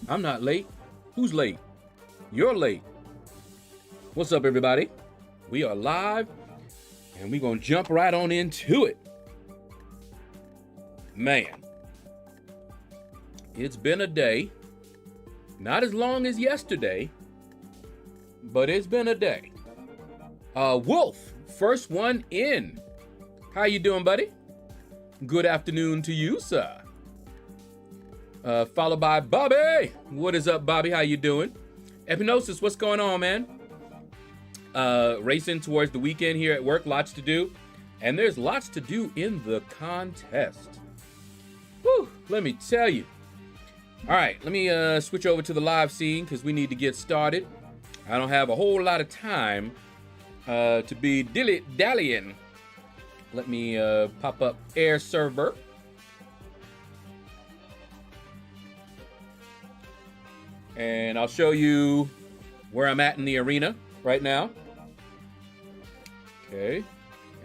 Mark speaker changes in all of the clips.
Speaker 1: I'm not late. Who's late? You're late. What's up, everybody? We are live, and we're going to jump right on into it. Man, it's been a day. Not as long as yesterday, but it's been a day. Wolf, first one in. How you doing, buddy? Good afternoon to you, sir. Followed by Bobby. What is up, Bobby? How you doing? Epinosis, what's going on, man? Racing towards the weekend here at work. Lots to do. And there's lots to do in the contest. Whew, let me tell you. All right, let me switch over to the live scene because we need to get started. I don't have a whole lot of time to be dilly-dallying. Let me pop up Air Server. And I'll show you where I'm at in the arena right now. Okay,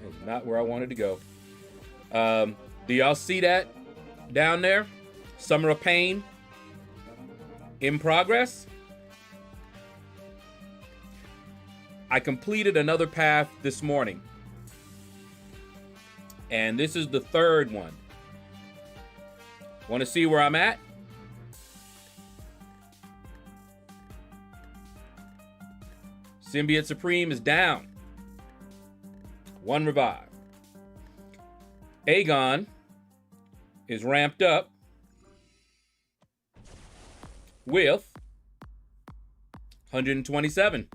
Speaker 1: that's not where I wanted to go. Do y'all see that down there? Summer of Pain in progress. I completed another path this morning. And this is the third one. Want to see where I'm at? Symbiote Supreme is down. One revive. Aegon is ramped up with 127.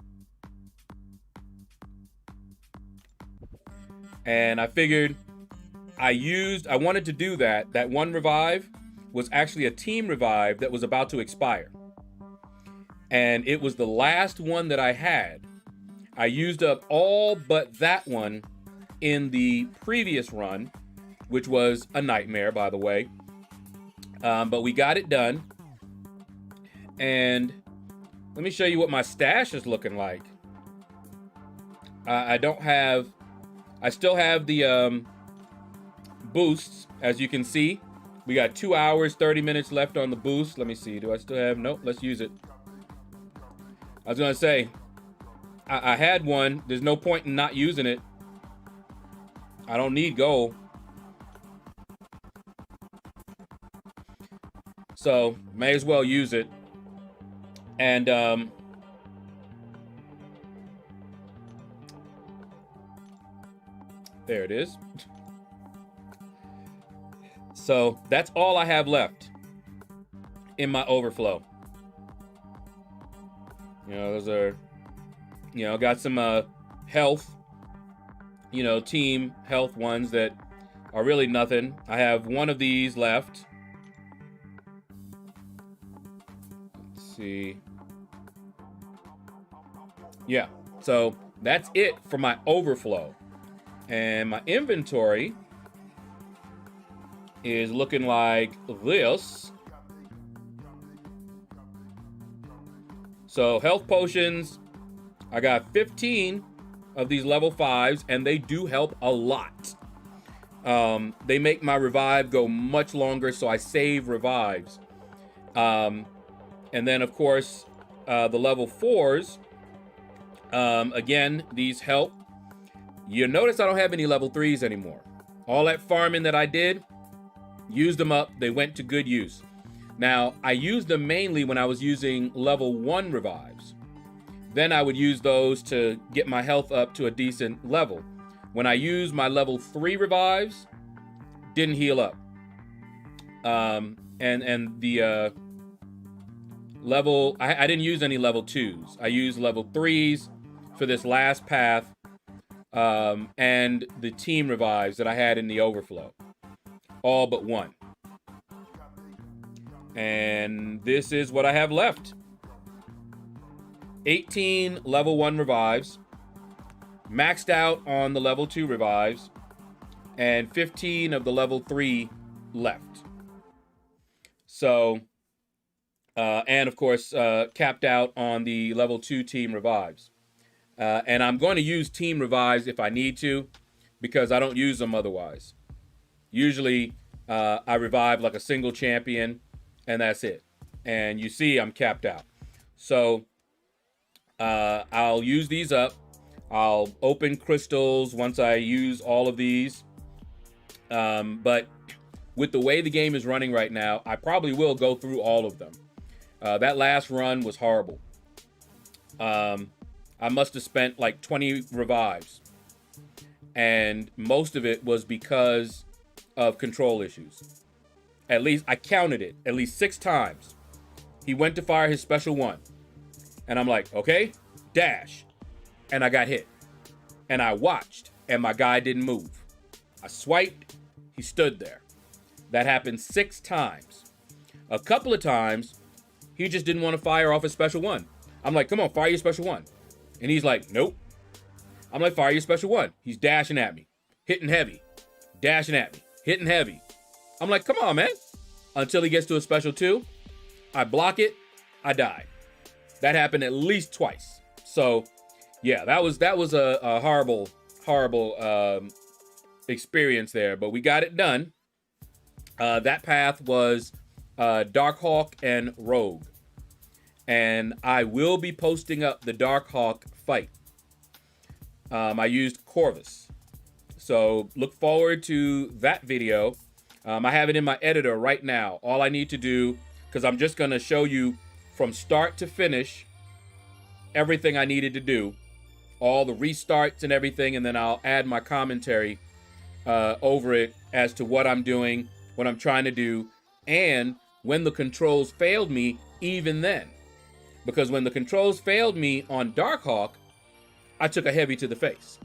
Speaker 1: And I figured I wanted to do that. That one revive was actually a team revive that was about to expire. And it was the last one that I had. I used up all but that one in the previous run, which was a nightmare, by the way. But we got it done. And let me show you what my stash is looking like. I still have the boosts, as you can see. We got 2 hours, 30 minutes left on the boost. Let me see, do I still have, nope, let's use it. I was gonna say, I had one. There's no point in not using it. I don't need gold. So, may as well use it. And, there it is. So, that's all I have left in my overflow. You know, those are, you know, got some health, you know, team health ones that are really nothing. I have one of these left. Let's see. Yeah, so that's it for my overflow. And my inventory is looking like this. So health potions, I got 15 of these level 5s, and they do help a lot. They make my revive go much longer, so I save revives. And then, of course, the level 4s, again, these help. You notice I don't have any level 3s anymore. All that farming that I did, used them up. They went to good use. Now, I used them mainly when I was using level 1 revives. Then I would use those to get my health up to a decent level. When I used my level 3 revives, didn't heal up. And the level, I didn't use any level 2s. I used level 3s for this last path, and the team revives that I had in the overflow. All but one. And this is what I have left. 18 level 1 revives, maxed out on the level 2 revives, and 15 of the level 3 left. So, and of course, capped out on the level 2 team revives. And I'm going to use team revives if I need to, because I don't use them otherwise. Usually, I revive like a single champion, and that's it. And you see I'm capped out. So I'll use these up. I'll open crystals once I use all of these. But with the way the game is running right now, I probably will go through all of them. That last run was horrible. I must have spent like 20 revives. And most of it was because of control issues. At least, I counted it, at least 6 times. He went to fire his special one. And I'm like, okay, dash. And I got hit. And I watched, and my guy didn't move. I swiped, he stood there. That happened 6 times. A couple of times, he just didn't want to fire off his special one. I'm like, come on, fire your special one. And he's like, nope. I'm like, fire your special one. He's dashing at me, hitting heavy, dashing at me, hitting heavy. I'm like, come on, man. Until he gets to a special 2, I block it, I die. That happened at least twice. So, yeah, that was a horrible experience there. But we got it done. That path was Darkhawk and Rogue. And I will be posting up the Darkhawk fight. I used Corvus. So look forward to that video. I have it in my editor right now. All I need to do, because I'm just going to show you from start to finish everything I needed to do. All the restarts and everything, and then I'll add my commentary over it as to what I'm doing, what I'm trying to do, and when the controls failed me, even then. Because when the controls failed me on Darkhawk, I took a heavy to the face.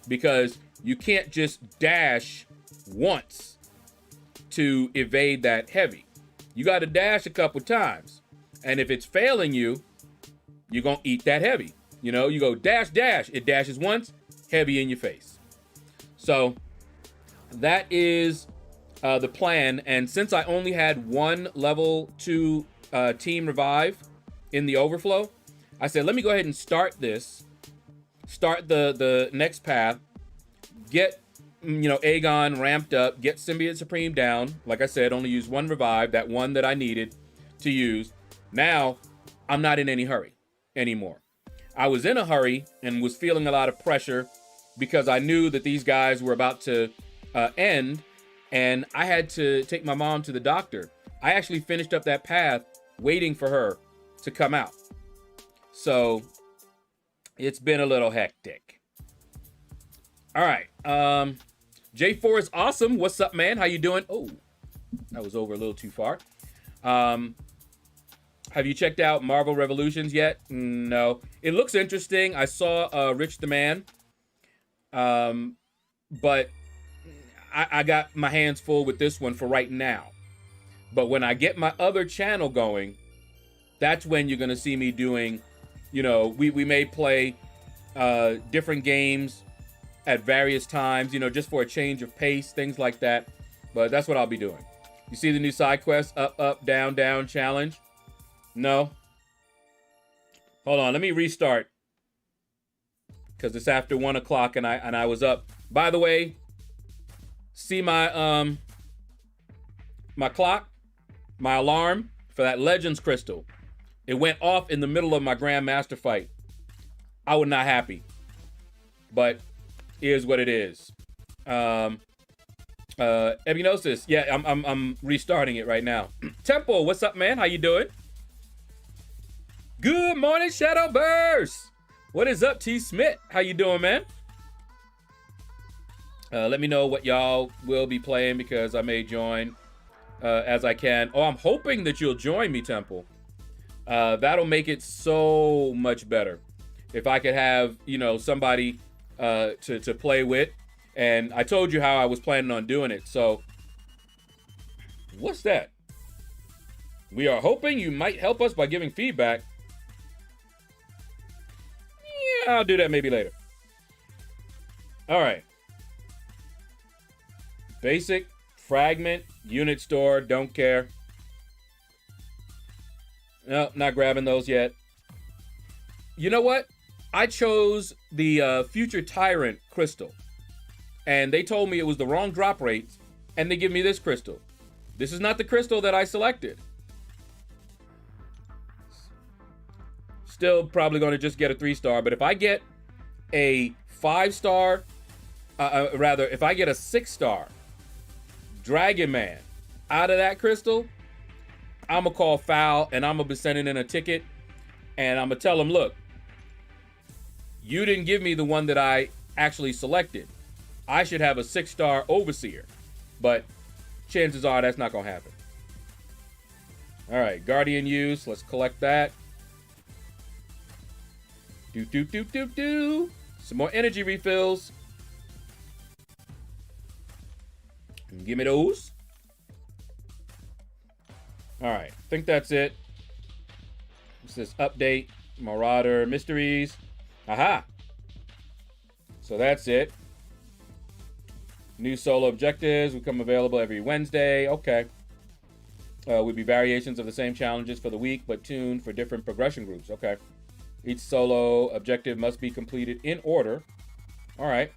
Speaker 1: Because you can't just dash once to evade that heavy. You got to dash a couple times. And if it's failing you, you're going to eat that heavy. You know, you go dash, dash. It dashes once, heavy in your face. So that is the plan. And since I only had one level 2 team revive in the overflow, I said, let me go ahead and start this. Start the next path. Get, Aegon ramped up. Get Symbiote Supreme down. Like I said, only use 1 revive. That one that I needed to use. Now, I'm not in any hurry anymore. I was in a hurry and was feeling a lot of pressure because I knew that these guys were about to end, and I had to take my mom to the doctor. I actually finished up that path waiting for her to come out. So it's been a little hectic. All right. J4 is awesome. What's up, man? How you doing? Oh, that was over a little too far. Have you checked out Marvel Revolutions yet? No. It looks interesting. I saw Rich the Man. But I got my hands full with this one for right now. But when I get my other channel going, that's when you're going to see me doing, we may play different games at various times, just for a change of pace, things like that. But that's what I'll be doing. You see the new side quest, up, up, down, down challenge? No. Hold on, let me restart. Because it's after 1 o'clock and I was up. By the way, see my my clock, my alarm for that Legends crystal. It went off in the middle of my Grandmaster fight. I was not happy. But is what it is. Epignosis, yeah, I'm restarting it right now. Temple, what's up, man? How you doing? Good morning, Shadow Burst. What is up, T. Smith? How you doing, man? Let me know what y'all will be playing because I may join as I can. Oh, I'm hoping that you'll join me, Temple. That'll make it so much better. If I could have, somebody to play with. And I told you how I was planning on doing it. So, what's that? We are hoping you might help us by giving feedback. Yeah, I'll do that maybe later. All right. Basic, fragment, unit store, don't care. No, not grabbing those yet. You know what? I chose the Future Tyrant crystal. And they told me it was the wrong drop rates. And they give me this crystal. This is not the crystal that I selected. still probably going to just get a 3-star. But if I get a 5-star, rather, if I get a 6-star Dragon Man out of that crystal, I'm going to call foul and I'm going to be sending in a ticket. And I'm going to tell them, look, you didn't give me the one that I actually selected. I should have a 6-star Overseer. But chances are that's not going to happen. All right, Guardian use. Let's collect that. Some more energy refills. Give me those. All right, I think that's it. What's this? Update, Marauder, Mysteries. Aha. So that's it. New solo objectives become available every Wednesday. Okay. Would be variations of the same challenges for the week, but tuned for different progression groups. Okay. Each solo objective must be completed in order. All right.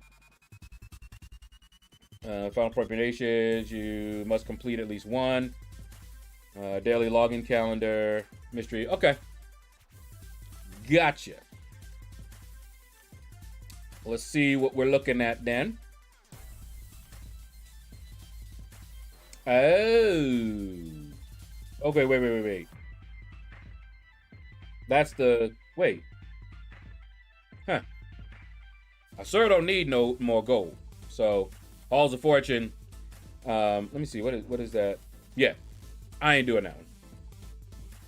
Speaker 1: Final preparations, you must complete at least one. Daily login calendar, mystery. Okay. Gotcha. Let's see what we're looking at then. Oh. Okay, wait. That's the... Wait. Huh. I sure don't need no more gold. So, Halls of Fortune. Let me see. What is that? Yeah. I ain't doing that one.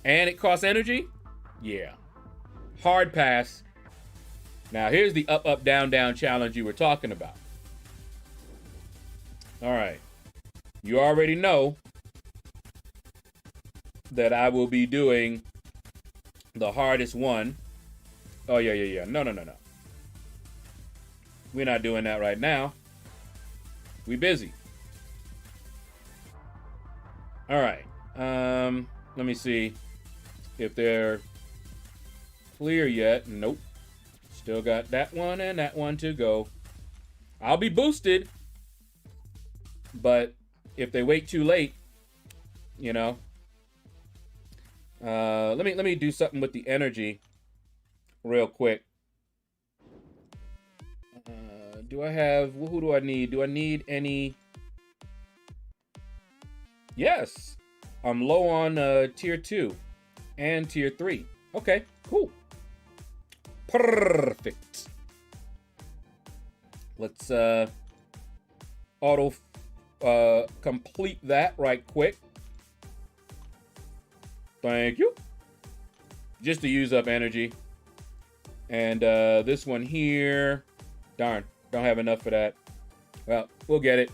Speaker 1: And it costs energy? Yeah. Hard pass. Now, here's the up, up, down, down challenge you were talking about. All right. You already know that I will be doing the hardest one. Oh, yeah. No. We're not doing that right now. We busy. All right. Let me see if they're clear yet. Nope. Still got that one and that one to go. I'll be boosted, but if they wait too late, you know. Let me do something with the energy real quick. Do I have, who do I need? Do I need any? Yes. I'm low on tier 2 and tier 3. Okay, cool. Perfect. Let's auto complete that right quick. Thank you. Just to use up energy. And this one here, darn, don't have enough for that. Well, we'll get it.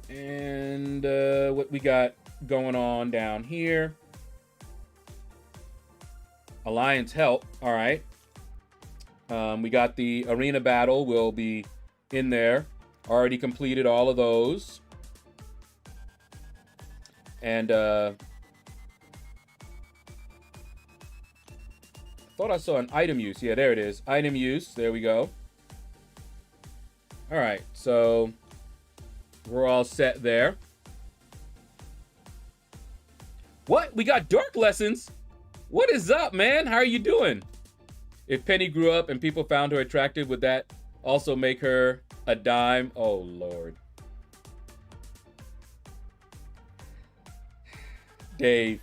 Speaker 1: And what we got going on down here. Alliance help. All right. We got the arena battle. Will be in there. Already completed all of those. And I thought I saw an item use. Yeah, there it is. Item use. There we go. All right. So we're all set there. What? We got dark lessons? What is up, man? How are you doing? If Penny grew up and people found her attractive, would that also make her a dime? Oh, Lord. Dave.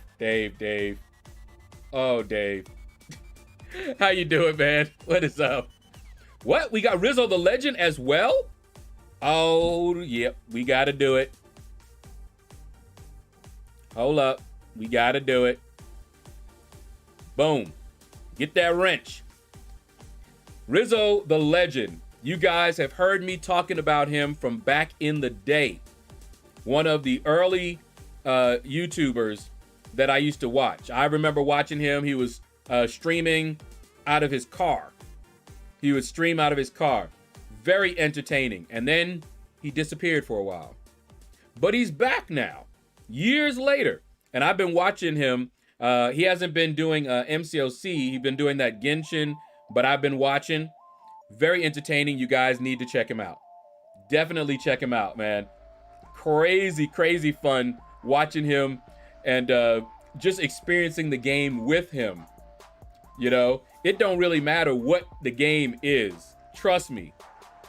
Speaker 1: Oh, Dave. How you doing, man? What is up? What? We got Rizzo the Legend as well? Oh, yep. We got to do it. Hold up. We got to do it. Boom. Get that wrench. Rizzo the Legend. You guys have heard me talking about him from back in the day. One of the early YouTubers that I used to watch. I remember watching him. He was streaming out of his car. He would stream out of his car. Very entertaining. And then he disappeared for a while. But he's back now, years later. And I've been watching him. He hasn't been doing MCOC. He's been doing that Genshin, but I've been watching. Very entertaining. You guys need to check him out. Definitely check him out, man. Crazy fun watching him and just experiencing the game with him. You know, it don't really matter what the game is. Trust me.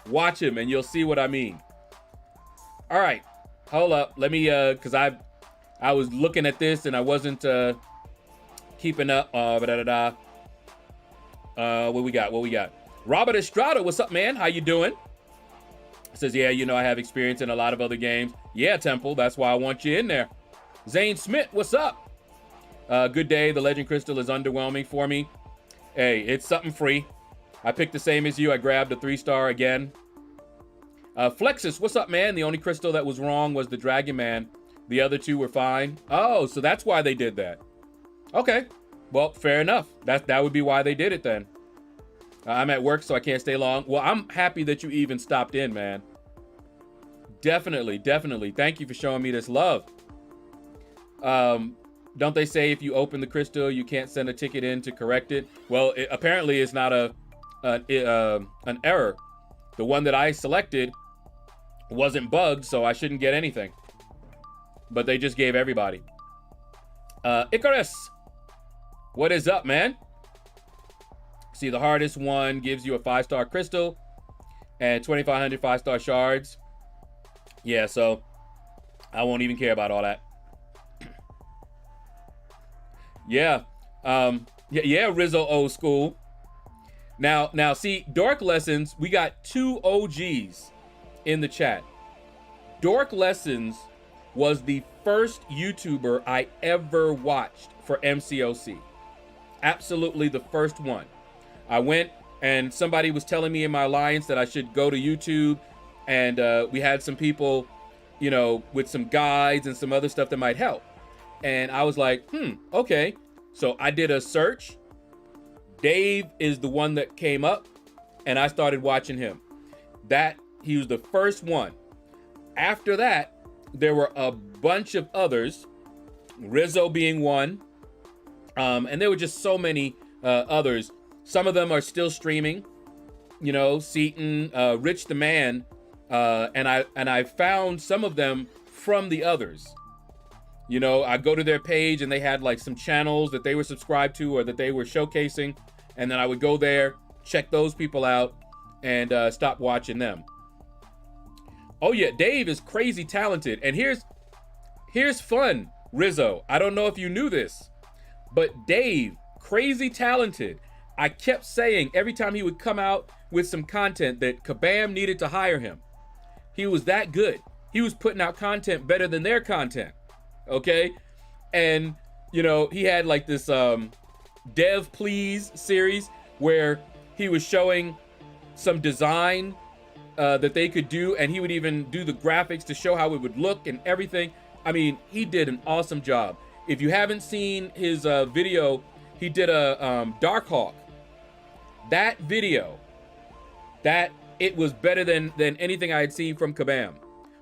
Speaker 1: Watch him and you'll see what I mean. All right, hold up. Let me, cause I was looking at this and I wasn't keeping up. What we got? Robert Estrada, what's up, man? How you doing? Says, yeah, you know, I have experience in a lot of other games. Yeah, Temple, that's why I want you in there. Zane Smith, what's up? Good day. The Legend Crystal is underwhelming for me. Hey, it's something free. I picked the same as you. I grabbed a 3-star again. Flexus, what's up, man? The only crystal that was wrong was the Dragon Man. The other 2 were fine. Oh, so that's why they did that. Okay, well, fair enough. That would be why they did it then. I'm at work, so I can't stay long. Well, I'm happy that you even stopped in, man. Definitely. Thank you for showing me this love. Don't they say if you open the crystal, you can't send a ticket in to correct it? Well, apparently it's not an error. The one that I selected wasn't bugged, so I shouldn't get anything. But they just gave everybody. Icarus, what is up, man? See, the hardest one gives you a 5-star crystal and 2,500 5-star shards. Yeah, so I won't even care about all that. Yeah, yeah, Rizzo old school. Now, see, Dork Lessons, we got 2 OGs in the chat. Dork Lessons was the first YouTuber I ever watched for MCOC. Absolutely the first one. I went and somebody was telling me in my alliance that I should go to YouTube, and we had some people, you know, with some guides and some other stuff that might help. And I was like, okay. So I did a search. Dave is the one that came up, and I started watching him. He was the first one. After that, there were a bunch of others, Rizzo being one, and there were just so many others. Some of them are still streaming, you know, Seaton, Rich the Man, and I found some of them from the others. You know, I go to their page and they had like some channels that they were subscribed to or that they were showcasing, and then I would go there, check those people out, and stop watching them. Oh yeah, Dave is crazy talented, and here's fun, Rizzo. I don't know if you knew this, but Dave, crazy talented. I kept saying every time he would come out with some content that Kabam needed to hire him. He was that good. He was putting out content better than their content. Okay? And, you know, he had like this Dev Please series where he was showing some design that they could do, and he would even do the graphics to show how it would look and everything. I mean, he did an awesome job. If you haven't seen his video, he did a Darkhawk. That video, it was better than anything I had seen from Kabam.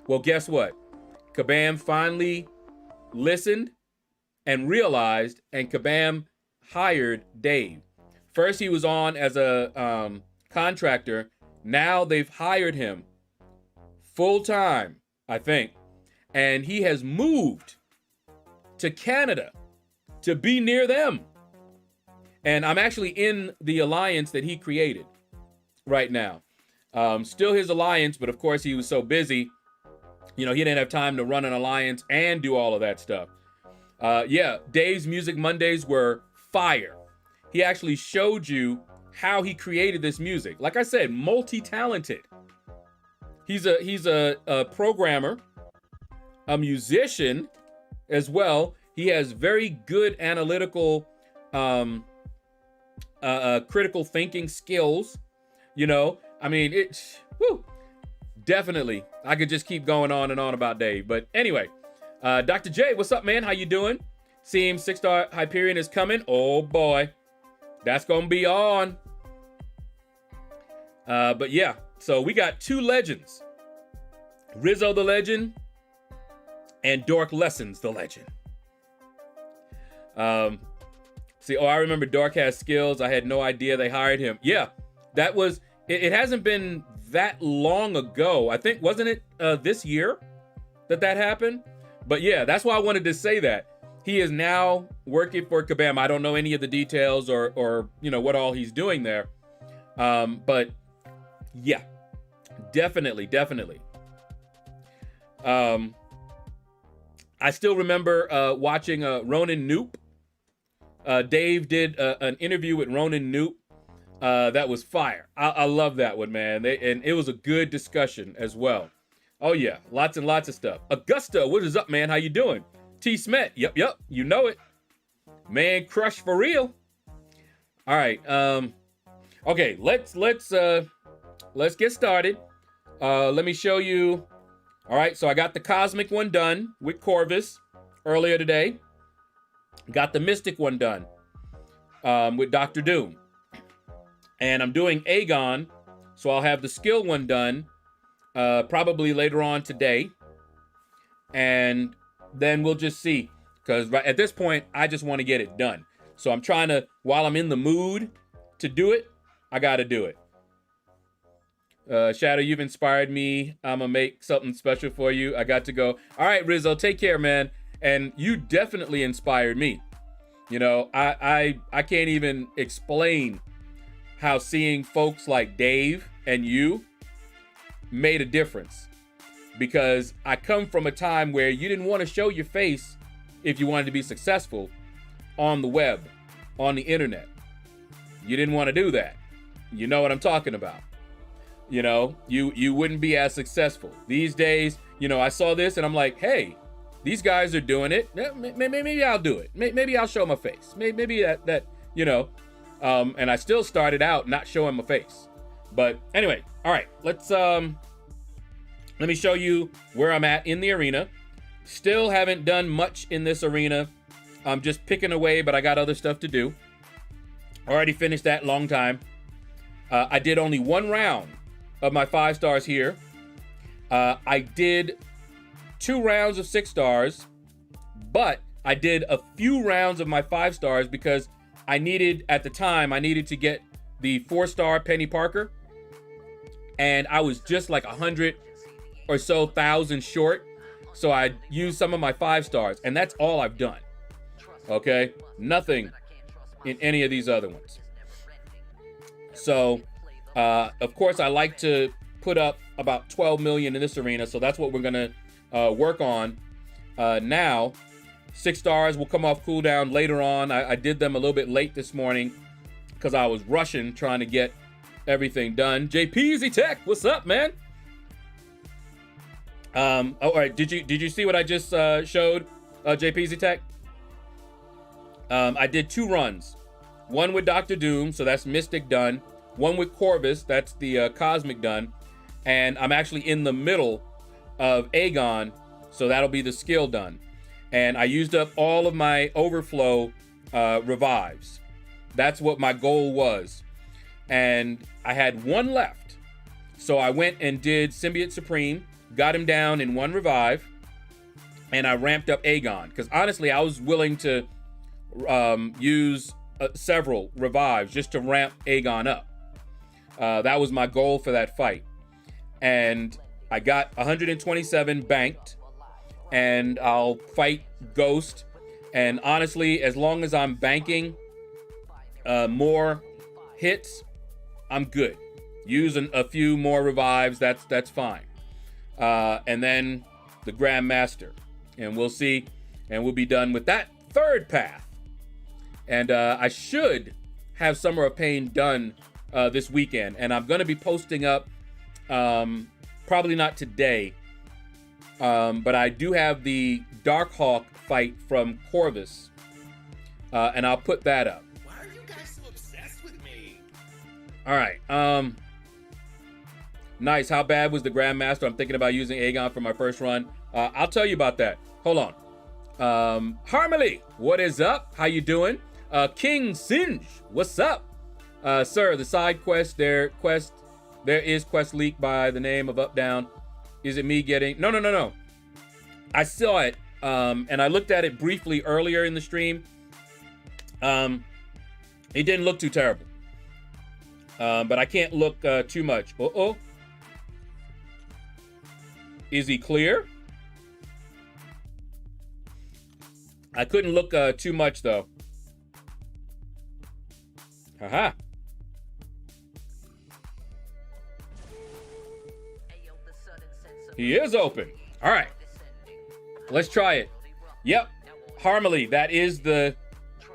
Speaker 1: Well, guess what? Kabam finally listened and realized, and Kabam hired Dave. First, he was on as a contractor. Now they've hired him full-time, I think. And he has moved to Canada to be near them. And I'm actually in the alliance that he created right now. Still his alliance, but of course he was so busy, you know, he didn't have time to run an alliance and do all of that stuff. Yeah, Dave's Music Mondays were fire. He actually showed you how he created this music. Like I said, multi-talented. He's a programmer, a musician as well. He has very good analytical, critical thinking skills. You know, I mean, definitely. I could just keep going on and on about Dave. But anyway, Dr. J, what's up, man? How you doing? Seems 6-star Hyperion is coming. Oh boy, that's gonna be on. But yeah, so we got 2 legends. Rizzo the legend and Dork Lessons the legend. See, I remember Dork has skills. I had no idea they hired him. Yeah, that was, it hasn't been that long ago. I think, wasn't it this year that happened? But yeah, that's why I wanted to say that. he is now working for Kabam. I don't know any of the details or you know, what all he's doing there. But yeah, definitely. I still remember watching Ronin Noop. Dave did an interview with Ronin Noop. That was fire. I love that one, man. And it was a good discussion as well. Oh yeah, lots and lots of stuff. Augusta, what is up, man? How you doing? T Smet, yep, you know it. Man crush for real. All right, okay, let's get started. Let me show you. All right, so I got the Cosmic one done with Corvus earlier today. Got the Mystic one done with Dr. Doom. And I'm doing Aegon, so I'll have the skill one done probably later on today. And then we'll just see. Because at this point, I just want to get it done. So I'm trying to, while I'm in the mood to do it, I got to do it. Shaedow, you've inspired me. I'm going to make something special for you. I got to go. All right, Rizzo, take care, man. And you definitely inspired me. You know, I can't even explain how seeing folks like Dave and you made a difference. Because I come from a time where you didn't want to show your face if you wanted to be successful on the web, on the internet. You didn't want to do that. You know what I'm talking about. You know, you wouldn't be as successful. These days, you know, I saw this and I'm like, hey, these guys are doing it. Maybe I'll do it. Maybe I'll show my face. Maybe that you know, and I still started out not showing my face. But anyway, all right, let me show you where I'm at in the arena. Still haven't done much in this arena. I'm just picking away, but I got other stuff to do. Already finished that long time. I did only one round of my 5 stars here. I did 2 rounds of 6 stars, but I did a few rounds of my 5 stars because I needed, at the time, I needed to get the 4-star Penny Parker. And I was just like 100 or so thousand short. So I used some of my 5 stars, and that's all I've done. Okay? Nothing in any of these other ones. So, of course, I like to put up about 12 million in this arena. So that's what we're going to work on now. 6 stars will come off cooldown later on. I did them a little bit late this morning because I was rushing trying to get everything done. JPZ Tech, what's up, man? All right, did you see what I just showed, JPZ Tech? I did 2 runs. One with Dr. Doom, so that's Mystic done. One with Corvus, that's the Cosmic done. And I'm actually in the middle of Aegon, so that'll be the skill done. And I used up all of my overflow revives. That's what my goal was. And I had 1 left. So I went and did Symbiote Supreme, got him down in 1 revive, and I ramped up Aegon. Because honestly, I was willing to use several revives just to ramp Aegon up. That was my goal for that fight. And I got 127 banked, and I'll fight Ghost. And honestly, as long as I'm banking more hits, I'm good. Using a few more revives, that's fine. And then the Grandmaster, and we'll see, and we'll be done with that 3rd path. And I should have Summer of Pain done this weekend, and I'm going to be posting up, probably not today, but I do have the Darkhawk fight from Corvus, and I'll put that up.
Speaker 2: Why are you guys so obsessed with me?
Speaker 1: All right. Nice. How bad was the Grandmaster? I'm thinking about using Aegon for my first run. I'll tell you about that. Hold on. Harmony, what is up? How you doing? King Singe, what's up? Sir, the side quest, there is quest leak by the name of Up Down. Is it me getting... No. I saw it, and I looked at it briefly earlier in the stream. It didn't look too terrible. But I can't look too much. Uh-oh. Is he clear? I couldn't look too much though. Haha. He is open. All right. Let's try it. Yep. Harmony. That is the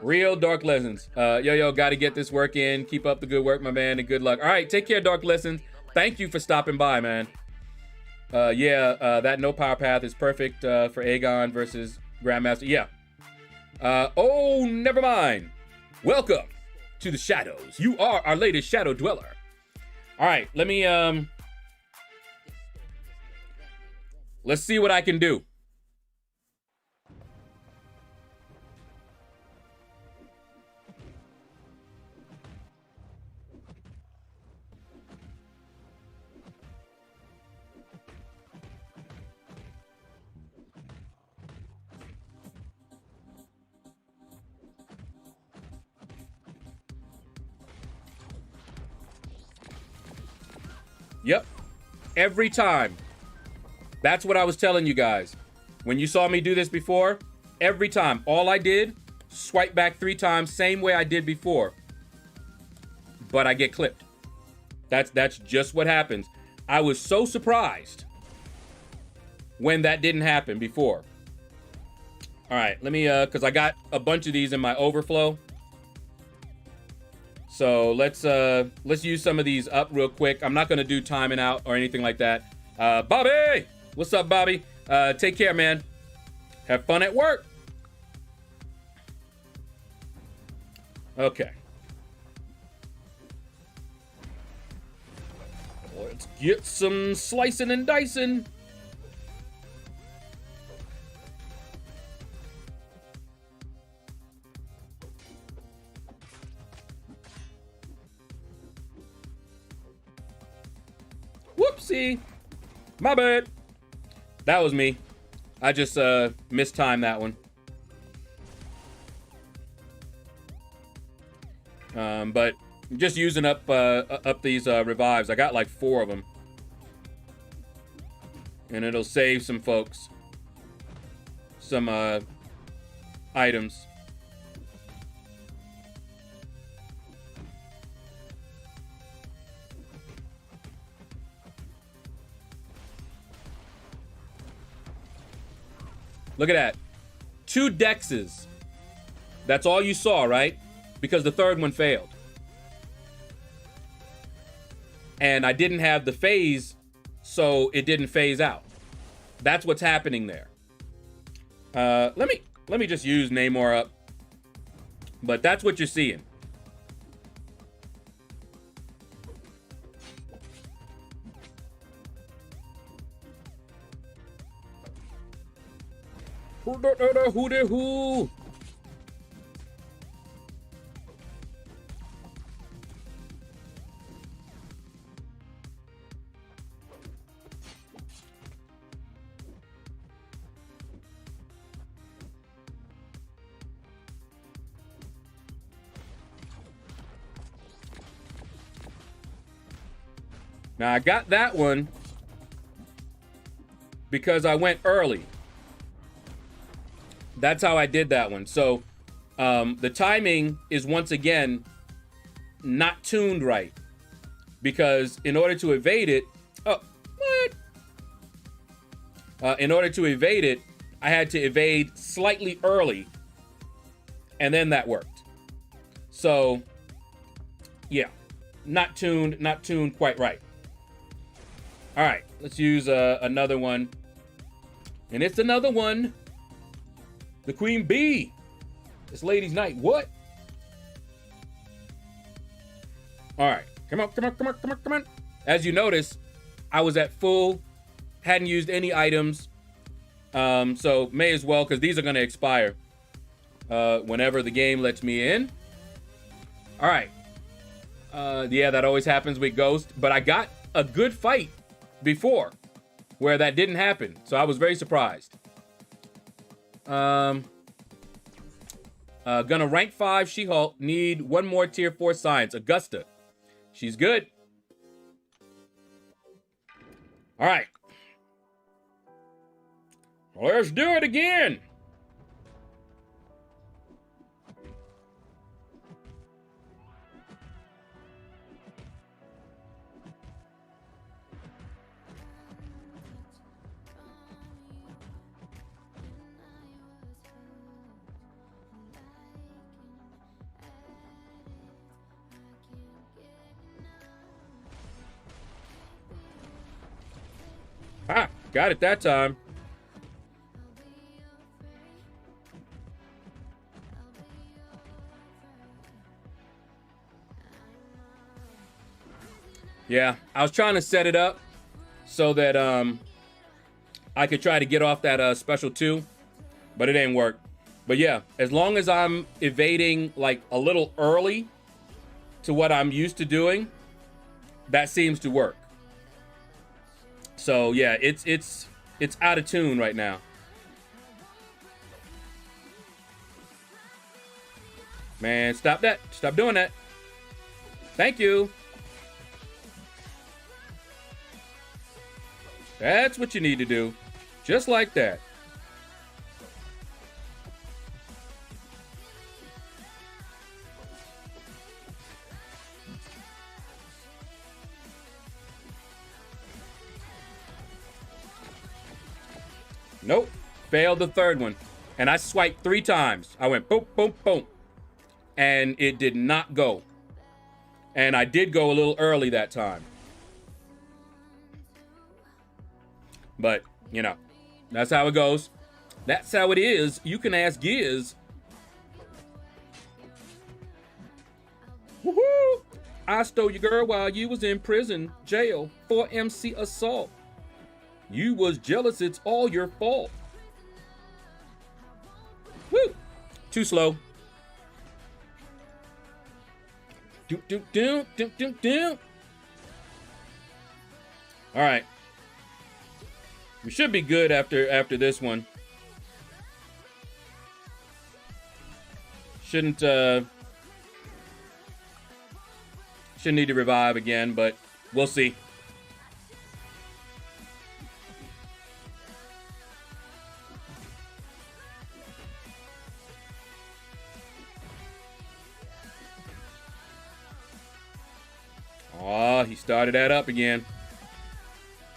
Speaker 1: real Dark Lessons. Yo, got to get this work in. Keep up the good work, my man, and good luck. All right. Take care, Dark Lessons. Thank you for stopping by, man. That no power path is perfect for Aegon versus Grandmaster. Yeah. Oh, never mind. Welcome to the Shadows. You are our latest Shadow Dweller. All right. Let me, let's see what I can do. Yep. Every time. That's what I was telling you guys. When you saw me do this before, every time, all I did, swipe back 3 times, same way I did before. But I get clipped. That's just what happens. I was so surprised when that didn't happen before. All right, let me, because I got a bunch of these in my overflow. So let's use some of these up real quick. I'm not gonna do timing out or anything like that. Bobby! What's up, Bobby? Take care, man. Have fun at work. Okay. Let's get some slicing and dicing. Whoopsie. My bad. That was me. I just mistimed that one. But just using up these revives. I got like 4 of them. And it'll save some folks some items. Look at that. 2 dexes. That's all you saw, right? Because the 3rd one failed. And I didn't have the phase, so it didn't phase out. That's what's happening there. Let me just use Namor up. But that's what you're seeing. Who? Now I got that one because I went early. That's how I did that one. So the timing is once again not tuned right, because in order to evade it, in order to evade it, I had to evade slightly early, and then that worked. So yeah, not tuned quite right. All right, let's use another one, and it's another one. The Queen Bee. This lady's night. What? All right. Come on. As you notice, I was at full, hadn't used any items. So may as well, because these are going to expire whenever the game lets me in. All right. Yeah, that always happens with Ghost. But I got a good fight before where that didn't happen. So I was very surprised. Gonna rank 5 She-Hulk. Need 1 more tier 4 science. Augusta. She's good. All right. Let's do it again. Ah, got it that time. Yeah, I was trying to set it up so that I could try to get off that special 2, but it didn't work. But yeah, as long as I'm evading like a little early to what I'm used to doing, that seems to work. So yeah, it's out of tune right now. Man, stop that. Stop doing that. Thank you. That's what you need to do. Just like that. Nope. Failed the third one. And I swiped 3 times. I went boom, boom, boom. And it did not go. And I did go a little early that time. But, you know, that's how it goes. That's how it is. You can ask Giz. Woohoo! I stole your girl while you was in prison, jail, for MC assault. You was jealous, it's all your fault. Woo! Too slow. Do, do, do, do, do, do. All right. We should be good after this one. Shouldn't need to revive again, but we'll see. Oh, he started that up again.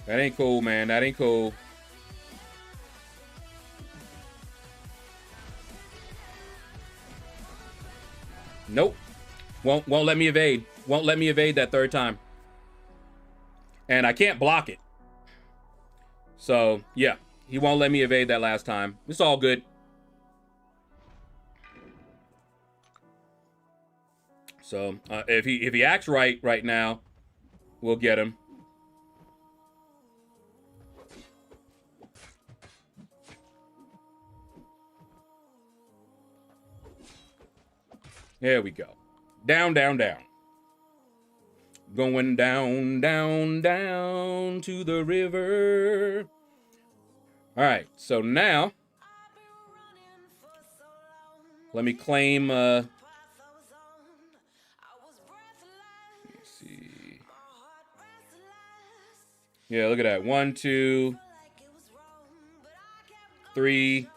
Speaker 1: That ain't cool, man. That ain't cool. Nope. Won't let me evade. Won't let me evade that third time. And I can't block it. So, yeah. He won't let me evade that last time. It's all good. So, if he acts right now, we'll get him. There we go. Down, down, down. Going down, down, down to the river. All right, so now let me claim. Let me see. Yeah, look at that. 1, 2, 3,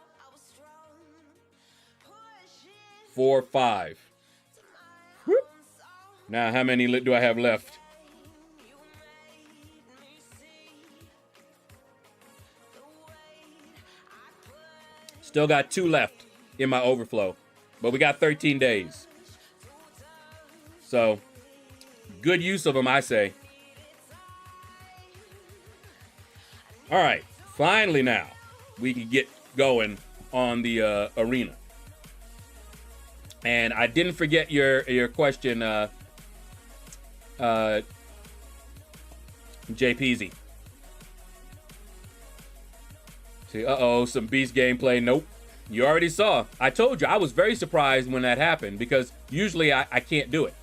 Speaker 1: 4, 5. Whoop. Now, how many do I have left? Still got 2 left in my overflow, but we got 13 days. So, good use of them, I say. All right, finally now, we can get going on the arena. And I didn't forget your question, JPZ. See, some beast gameplay. Nope. You already saw. I told you, I was very surprised when that happened because usually I can't do it.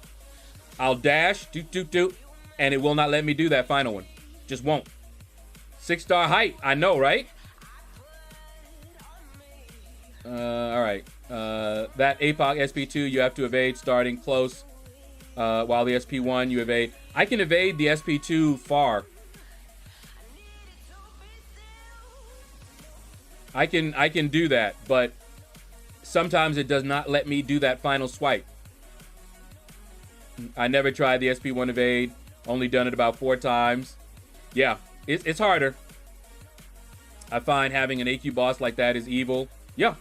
Speaker 1: I'll dash, doot, doot, doot, and it will not let me do that final one. Just won't. 6-star height. I know, right? All right. That APOC SP2, you have to evade starting close. While the SP1, you evade. I can evade the SP2 far. I can do that, but sometimes it does not let me do that final swipe. I never tried the SP1 evade. Only done it about 4 times. Yeah, it's harder. I find having an AQ boss like that is evil. Yeah.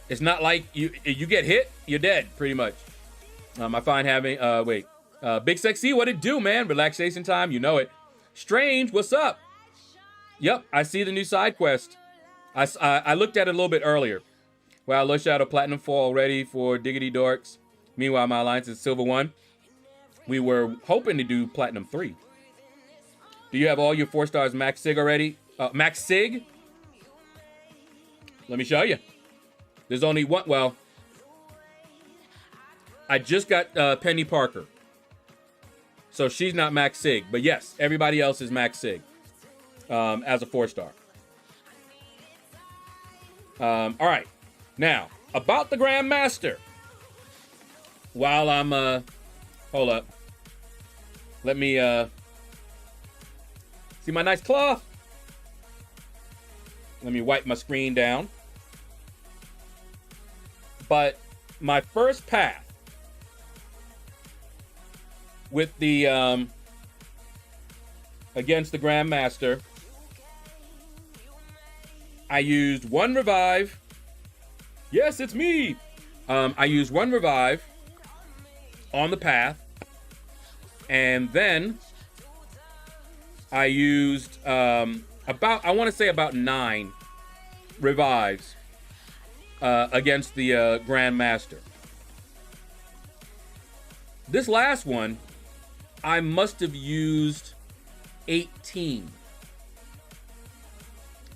Speaker 1: It's not like you get hit, you're dead, pretty much. I find having, Big Sexy, what it do, man? Relaxation time, you know it. Strange, what's up? Yep, I see the new side quest. I looked at it a little bit earlier. Wow, LordShaedow Platinum 4 already for Diggity Dorks. Meanwhile, my alliance is Silver 1. We were hoping to do Platinum 3. Do you have all your 4 stars Max Sig already? Max Sig? Let me show you. There's only one. Well, I just got Penny Parker. So she's not Max Sig. But yes, everybody else is Max Sig as a 4-star. All right. Now, about the Grandmaster. While I'm, hold up. Let me, see my nice cloth? Let me wipe my screen down. But my first path with the, against the Grandmaster, I used 1 revive. Yes, it's me. I used 1 revive on the path. And then I used I want to say about 9 revives against the Grandmaster. This last one, I must have used 18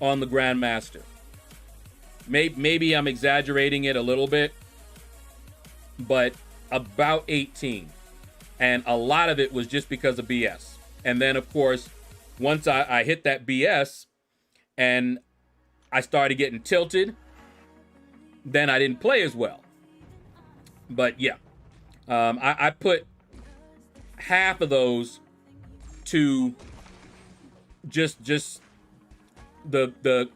Speaker 1: on the Grandmaster. Maybe I'm exaggerating it a little bit, but about 18. And a lot of it was just because of BS. And then, of course, once I hit that BS and I started getting tilted, then I didn't play as well. But yeah, I put half of those to just the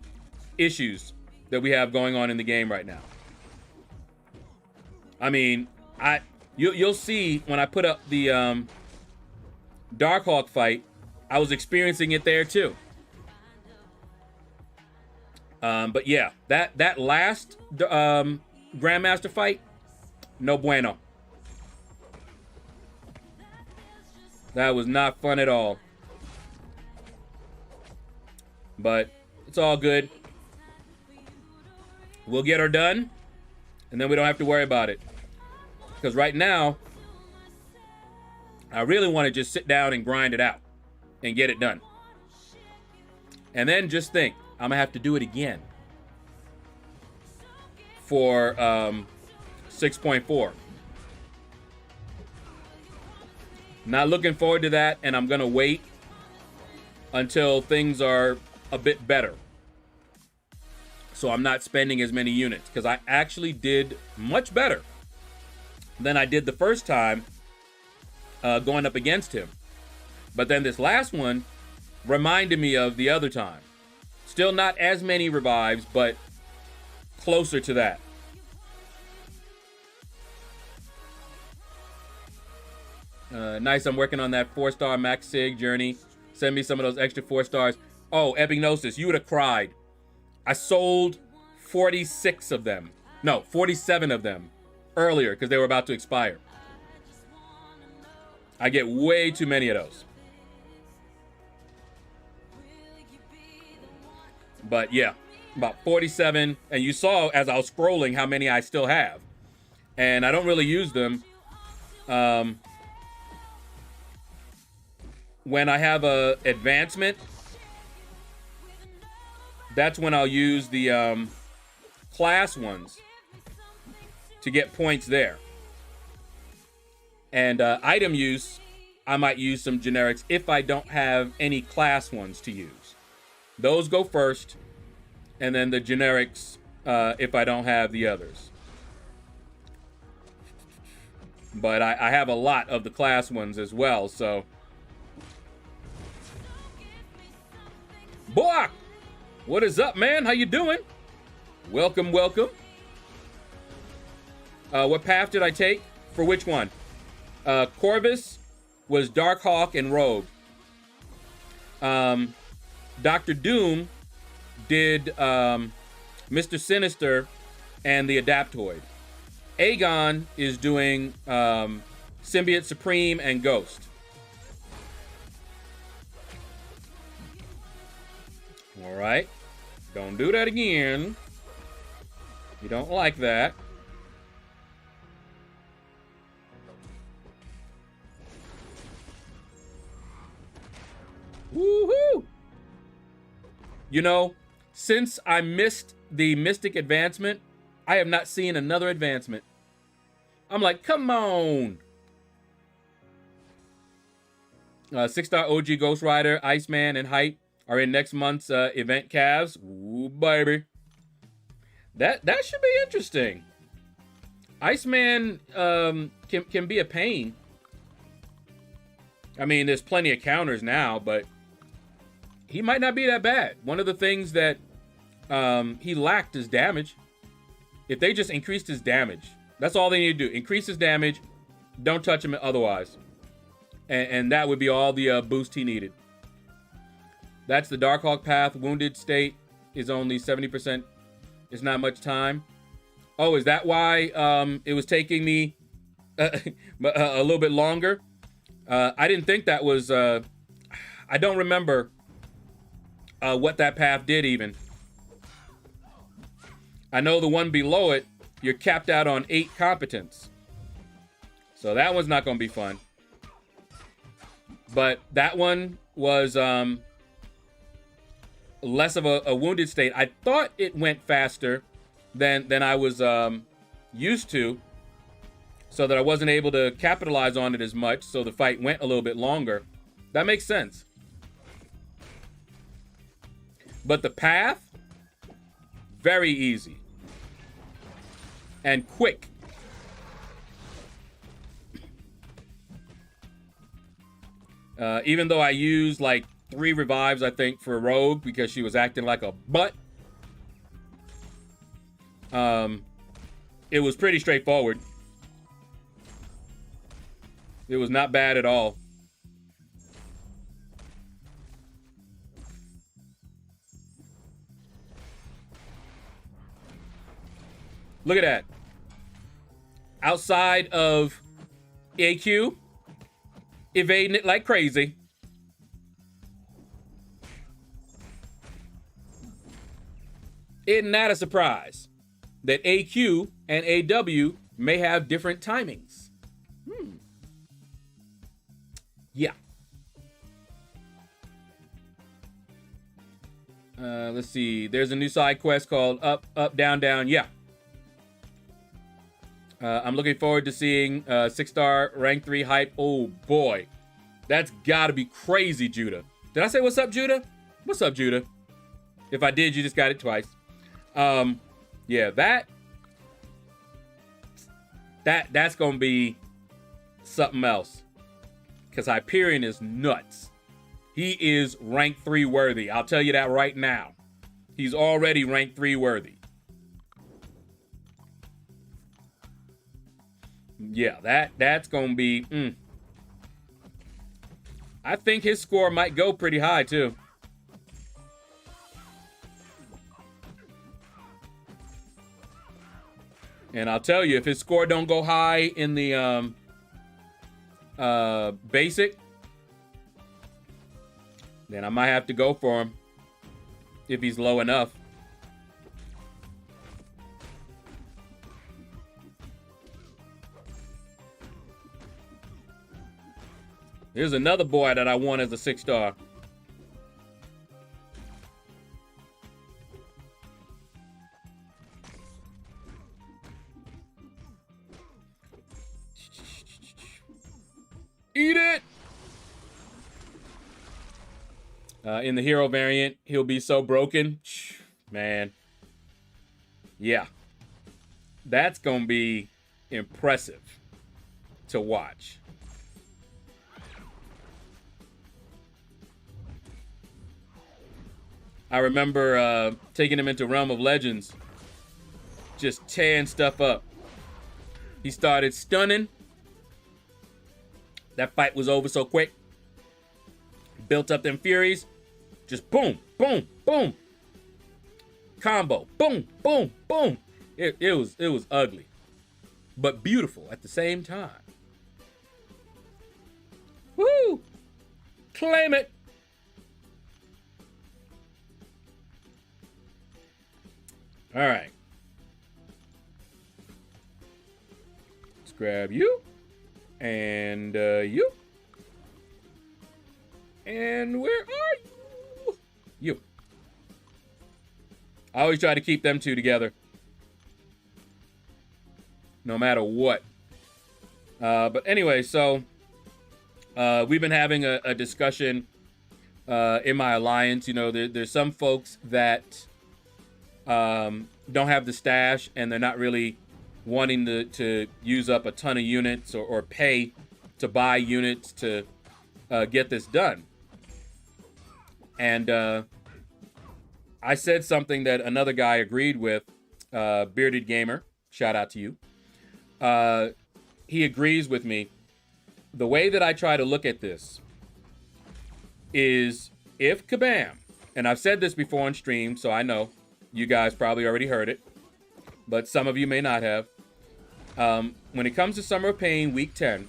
Speaker 1: issues that we have going on in the game right now. I mean, you'll see when I put up the Darkhawk fight, I was experiencing it there too. But yeah, that last Grandmaster fight, no bueno. That was not fun at all. But it's all good. We'll get her done, and then we don't have to worry about it. Because right now, I really want to just sit down and grind it out and get it done. And then just think, I'm gonna have to do it again for 6.4. Not looking forward to that, and I'm gonna wait until things are a bit better, so I'm not spending as many units, because I actually did much better than I did the first time going up against him. But then this last one reminded me of the other time. Still not as many revives, but closer to that. Nice, I'm working on that 4-star Max Sig journey. Send me some of those extra 4 stars. Oh, Epignosis, you would have cried. I sold 46 of them. No, 47 of them earlier because they were about to expire. I get way too many of those. But yeah, about 47. And you saw as I was scrolling how many I still have. And I don't really use them. When I have a advancement, that's when I'll use the class ones to get points there. And item use, I might use some generics if I don't have any class ones to use. Those go first, and then the generics if I don't have the others. But I have a lot of the class ones as well, so. Boak! What is up, man? How you doing? Welcome, welcome. What path did I take? For which one? Corvus was Darkhawk and Rogue. Dr. Doom did Mr. Sinister and the Adaptoid. Aegon is doing Symbiote Supreme and Ghost. All right. Don't do that again. You don't like that. Woohoo! You know, since I missed the Mystic advancement, I have not seen another advancement. I'm like, come on. 6-star OG Ghost Rider, Iceman, and Hype are in next month's event calves. Ooh, baby. That should be interesting. Iceman can be a pain. I mean, there's plenty of counters now, but he might not be that bad. One of the things that he lacked is damage. If they just increased his damage, that's all they need to do. Increase his damage. Don't touch him otherwise. And that would be all the boost he needed. That's the Darkhawk path. Wounded state is only 70%. It's not much time. Oh, is that why it was taking me a little bit longer? I didn't think that was... I don't remember what that path did even. I know the one below it, you're capped out on 8 competence. So that one's not going to be fun. But that one was less of a wounded state. I thought it went faster than I was used to, so that I wasn't able to capitalize on it as much, so the fight went a little bit longer. That makes sense. But the path, very easy. And quick. Even though I used like 3 revives, I think, for Rogue because she was acting like a butt. It was pretty straightforward. It was not bad at all. Look at that. Outside of AQ, evading it like crazy. Isn't that a surprise? That AQ and AW may have different timings. Yeah. Let's see. There's a new side quest called Up, Up, Down, Down. Yeah. I'm looking forward to seeing 6-star rank 3 hype. Oh boy. That's gotta be crazy, Judah. Did I say what's up, Judah? What's up, Judah? If I did, you just got it twice. Yeah, that's gonna be something else. Because Hyperion is nuts. He is rank 3 worthy. I'll tell you that right now. He's already rank 3 worthy. Yeah, that's gonna be... I think his score might go pretty high, too. And I'll tell you, if his score don't go high in the basic, then I might have to go for him if he's low enough. Here's another boy that I want as a 6-star. Eat it! In the hero variant, he'll be so broken. Man. Yeah. That's gonna be impressive to watch. I remember taking him into Realm of Legends, just tearing stuff up. He started stunning. That fight was over so quick. Built up them furies. Just boom, boom, boom. Combo, boom, boom, boom. It was ugly, but beautiful at the same time. Woo! Claim it. All right. Let's grab you. And you. And where are you? You. I always try to keep them two together. No matter what. But anyway, so we've been having a discussion in my alliance. You know, there's some folks that don't have the stash and they're not really wanting to use up a ton of units or pay to buy units to get this done. And I said something that another guy agreed with, Bearded Gamer, shout out to you. He agrees with me. The way that I try to look at this is if Kabam, and I've said this before on stream, so I know you guys probably already heard it, but some of you may not have. When it comes to Summer of Pain Week 10,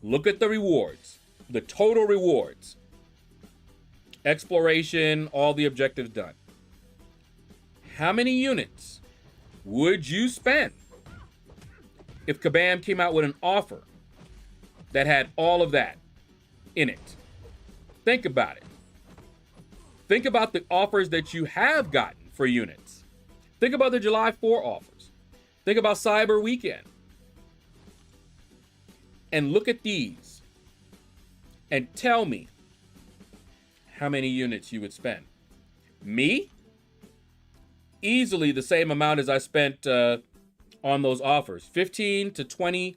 Speaker 1: look at the rewards, the total rewards. Exploration, all the objectives done. How many units would you spend if Kabam came out with an offer that had all of that in it? Think about it. Think about the offers that you have gotten for units. Think about the July 4 offers. Think about Cyber Weekend. And look at these and tell me how many units you would spend. Me? Easily the same amount as I spent on those offers. 15 to 20,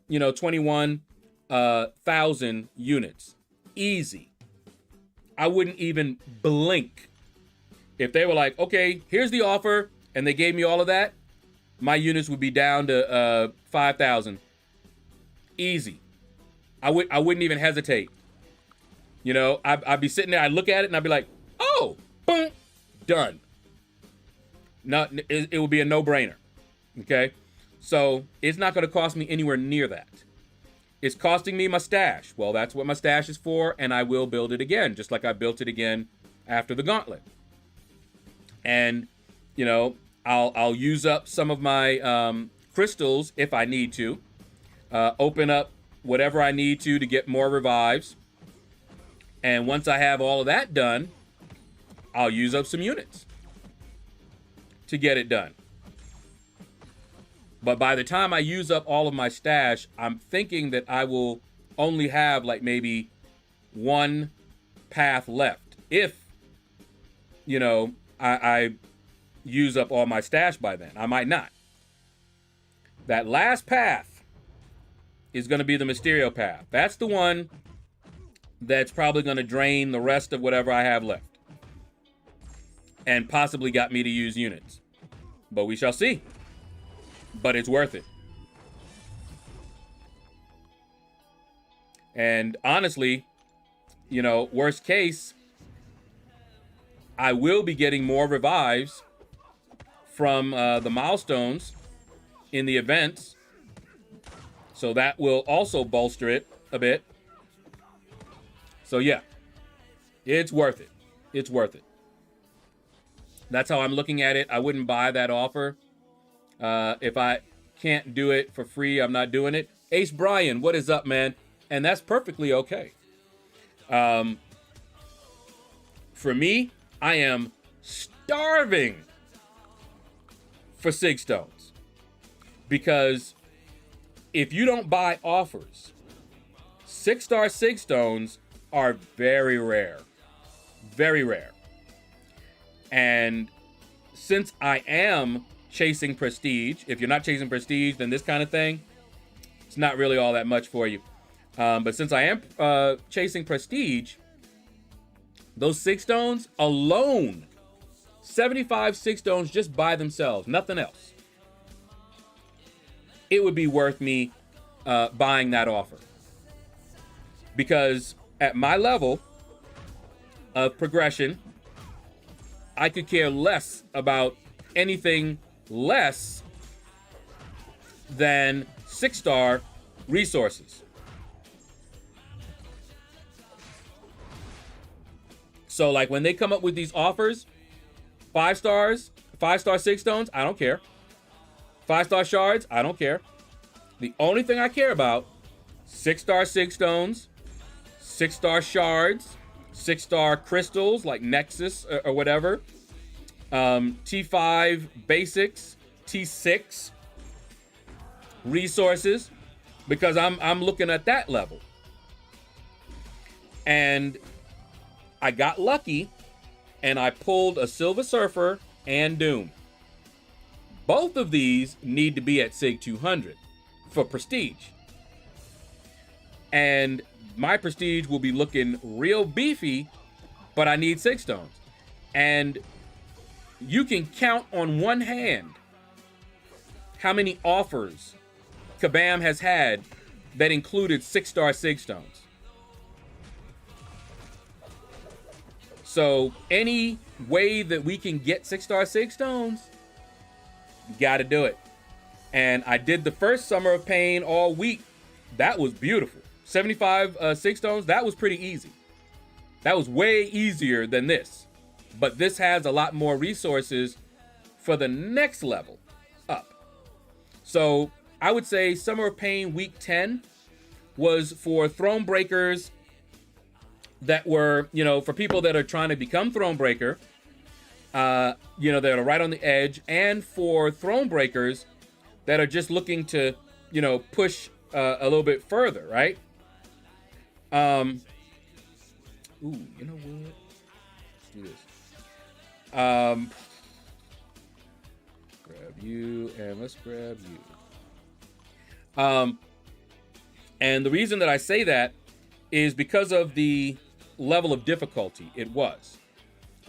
Speaker 1: 21,000 units. Easy. I wouldn't even blink. If they were like, okay, here's the offer, and they gave me all of that, my units would be down to 5,000. Easy. I wouldn't even hesitate. You know, I'd be sitting there, I'd look at it, and I'd be like, oh, boom, done. No, it would be a no-brainer, okay? So it's not going to cost me anywhere near that. It's costing me my stash. Well, that's what my stash is for, and I will build it again, just like I built it again after the gauntlet. And, you know, I'll use up some of my crystals if I need to. Open up whatever I need to get more revives. And once I have all of that done, I'll use up some units to get it done. But by the time I use up all of my stash, I'm thinking that I will only have like maybe one path left. If, you know, I use up all my stash by then. I might not. That last path is going to be the Mysterio path. That's the one that's probably going to drain the rest of whatever I have left. And possibly got me to use units. But we shall see. But it's worth it. And honestly, you know, worst case, I will be getting more revives from the milestones in the events. So that will also bolster it a bit. So yeah, it's worth it. It's worth it. That's how I'm looking at it. I wouldn't buy that offer. If I can't do it for free, I'm not doing it. Ace Brian, what is up, man? And that's perfectly okay. For me, I am starving for Sig Stones. Because if you don't buy offers, 6-star Sig Stones are very rare. Very rare. And since I am chasing prestige, if you're not chasing prestige, then this kind of thing, it's not really all that much for you. But since I am chasing prestige, those Sig Stones alone, 75 Sig Stones just by themselves, nothing else, it would be worth me buying that offer. Because at my level of progression, I could care less about anything less than 6-star resources. So like when they come up with these offers, 5 stars, 5-star 6 stones, I don't care. 5-star shards, I don't care. The only thing I care about, 6-star 6 stones, 6-star shards, 6-star crystals like Nexus or whatever, T5 basics, T6 resources, because I'm looking at that level. And I got lucky and I pulled a Silver Surfer and Doom. Both of these need to be at Sig 200 for prestige. And my prestige will be looking real beefy, but I need 6 stones. And you can count on one hand how many offers Kabam has had that included 6-star 6 stones. So any way that we can get 6-star 6 stones, you got to do it. And I did the first Summer of Pain all week. That was beautiful. 75 6 stones, that was pretty easy. That was way easier than this. But this has a lot more resources for the next level up. So I would say Summer of Pain week 10 was for throne breakers that were, you know, for people that are trying to become throne breaker, you know, that are right on the edge, and for throne breakers that are just looking to, you know, push a little bit further, right? Ooh, you know what? Let's do this. Grab you, and let's grab you. And the reason that I say that is because of the level of difficulty it was.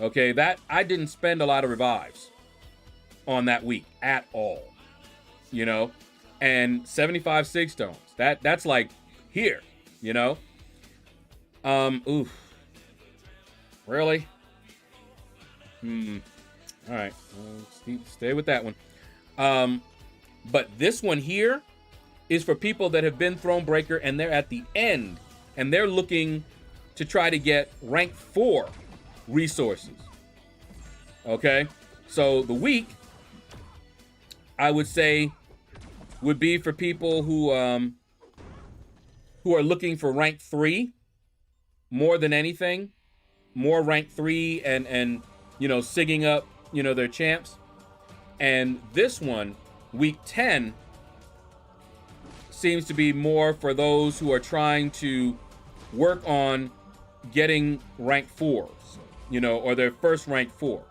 Speaker 1: Okay, that I didn't spend a lot of revives on that week at all, you know, and 75 6 stones. That's like here, you know. Oof. Really? All right, stay with that one. But this one here is for people that have been Throne Breaker and they're at the end and they're looking to try to get rank 4 resources. Okay, so the week I would say would be for people who are looking for rank 3 more than anything, more rank 3 and you know, sigging up, you know, their champs. And this one, week 10, seems to be more for those who are trying to work on getting rank 4s, you know, or their first rank 4.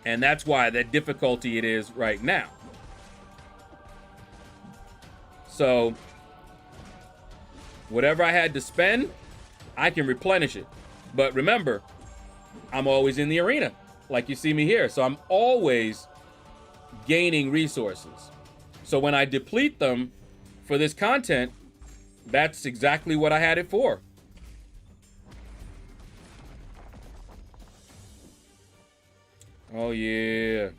Speaker 1: And that's why that difficulty it is right now. So whatever I had to spend, I can replenish it. But remember, I'm always in the arena, like you see me here. So I'm always gaining resources. So when I deplete them for this content, that's exactly what I had it for. Oh, yeah.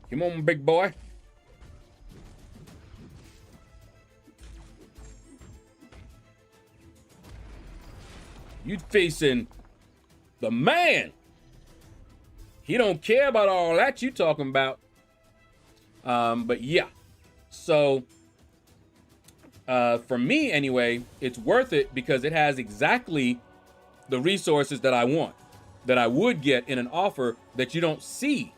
Speaker 1: Come on, big boy. You facing the man. He don't care about all that you talking about. But yeah, so for me anyway, it's worth it because it has exactly the resources that I want, that I would get in an offer that you don't see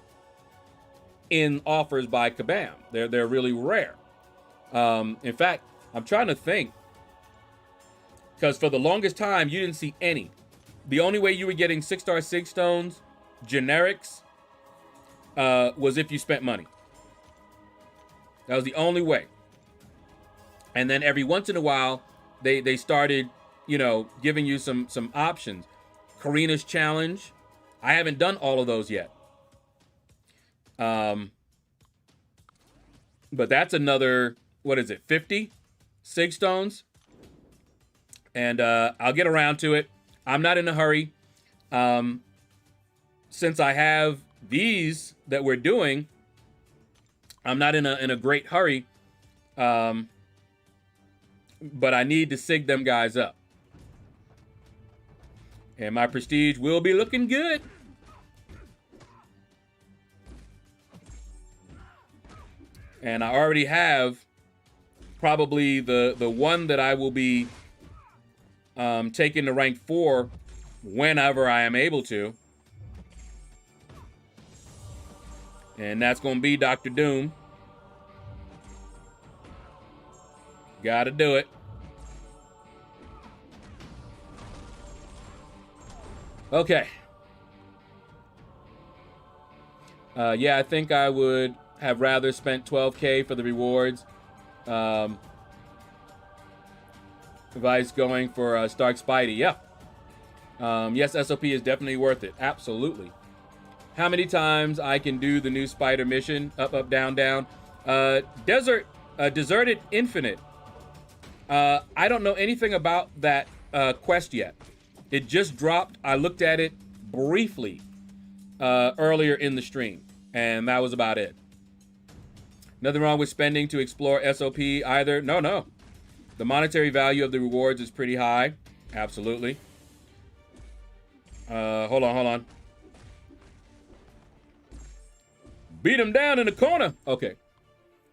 Speaker 1: in offers by Kabam. They're really rare. In fact, I'm trying to think, because for the longest time you didn't see any. The only way you were getting 6-star 6 stones generics was if you spent money. That was the only way. And then every once in a while, they started, you know, giving you some options. Karina's Challenge. I haven't done all of those yet. But that's another, what is it, 50 sig stones? And I'll get around to it. I'm not in a hurry. Since I have these that we're doing, I'm not in a great hurry, but I need to sig them guys up. And my prestige will be looking good. And I already have probably the one that I will be taking to rank 4 whenever I am able to. And that's going to be Dr. Doom. Gotta do it. Okay. Yeah, I think I would have rather spent 12K for the rewards. Vice going for Stark Spidey. Yeah. Yes, SOP is definitely worth it. Absolutely. How many times I can do the new spider mission? Up, up, down, down. Deserted Infinite. I don't know anything about that quest yet. It just dropped. I looked at it briefly earlier in the stream, and that was about it. Nothing wrong with spending to explore SOP either. No, no. The monetary value of the rewards is pretty high. Absolutely. Hold on. Beat him down in the corner. Okay.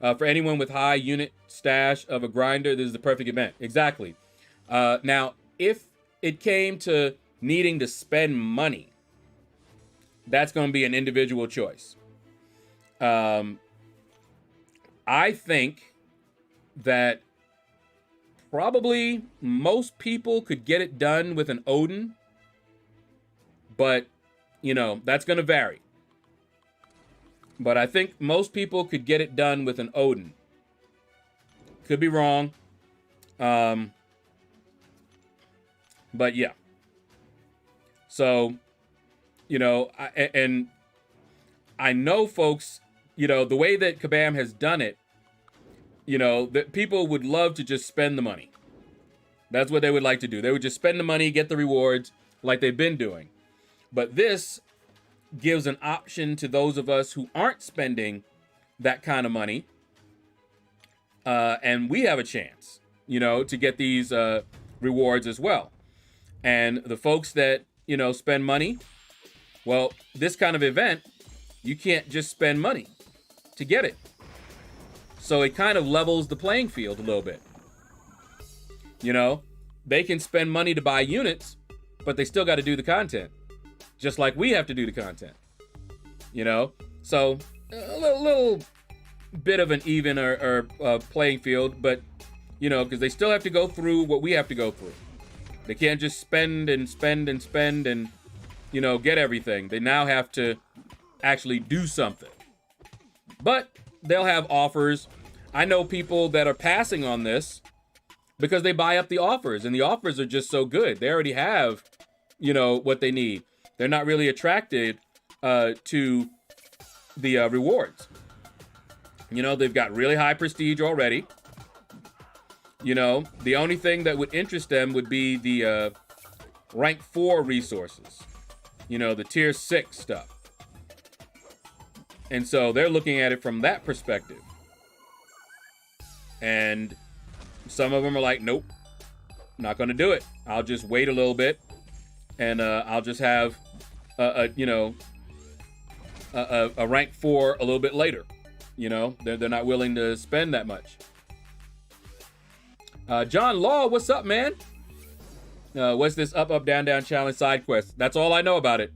Speaker 1: For anyone with high unit stash of a grinder, this is the perfect event. Exactly. Now, if it came to needing to spend money, that's going to be an individual choice. I think that probably most people could get it done with an Odin, but, you know, that's going to vary. But I think most people could get it done with an Odin. Could be wrong. But yeah. So, you know, I know folks, you know, the way that Kabam has done it, you know, that people would love to just spend the money. That's what they would like to do. They would just spend the money, get the rewards like they've been doing. But this gives an option to those of us who aren't spending that kind of money. And we have a chance, you know, to get these rewards as well. And the folks that, you know, spend money, well, this kind of event, you can't just spend money to get it. So it kind of levels the playing field a little bit. You know, they can spend money to buy units, but they still got to do the content. Just like we have to do the content, you know? So a little bit of an even or playing field, but, you know, because they still have to go through what we have to go through. They can't just spend and spend and spend and, you know, get everything. They now have to actually do something. But they'll have offers. I know people that are passing on this because they buy up the offers, and the offers are just so good. They already have, you know, what they need. They're not really attracted to the rewards. You know, they've got really high prestige already. You know, the only thing that would interest them would be the rank 4 resources. You know, the tier 6 stuff. And so they're looking at it from that perspective. And some of them are like, nope, not going to do it. I'll just wait a little bit. And I'll just have, you know, a rank 4 a little bit later. You know, they're not willing to spend that much. John Law, what's up, man? What's this up, up, down, down challenge side quest? That's all I know about it.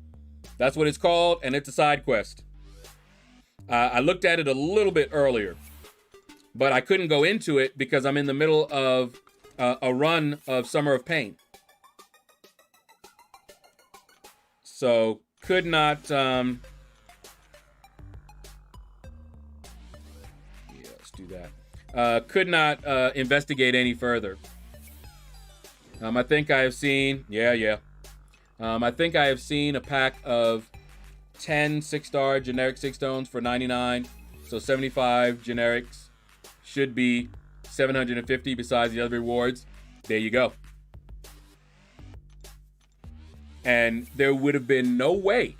Speaker 1: That's what it's called, and it's a side quest. I looked at it a little bit earlier, but I couldn't go into it because I'm in the middle of a run of Summer of Pain. So could not, yeah, let's do that. Could not investigate any further. I think I have seen, I think I have seen a pack of 10 6-star generic 6 stones for 99. So 75 generics should be 750 besides the other rewards. There you go. And there would have been no way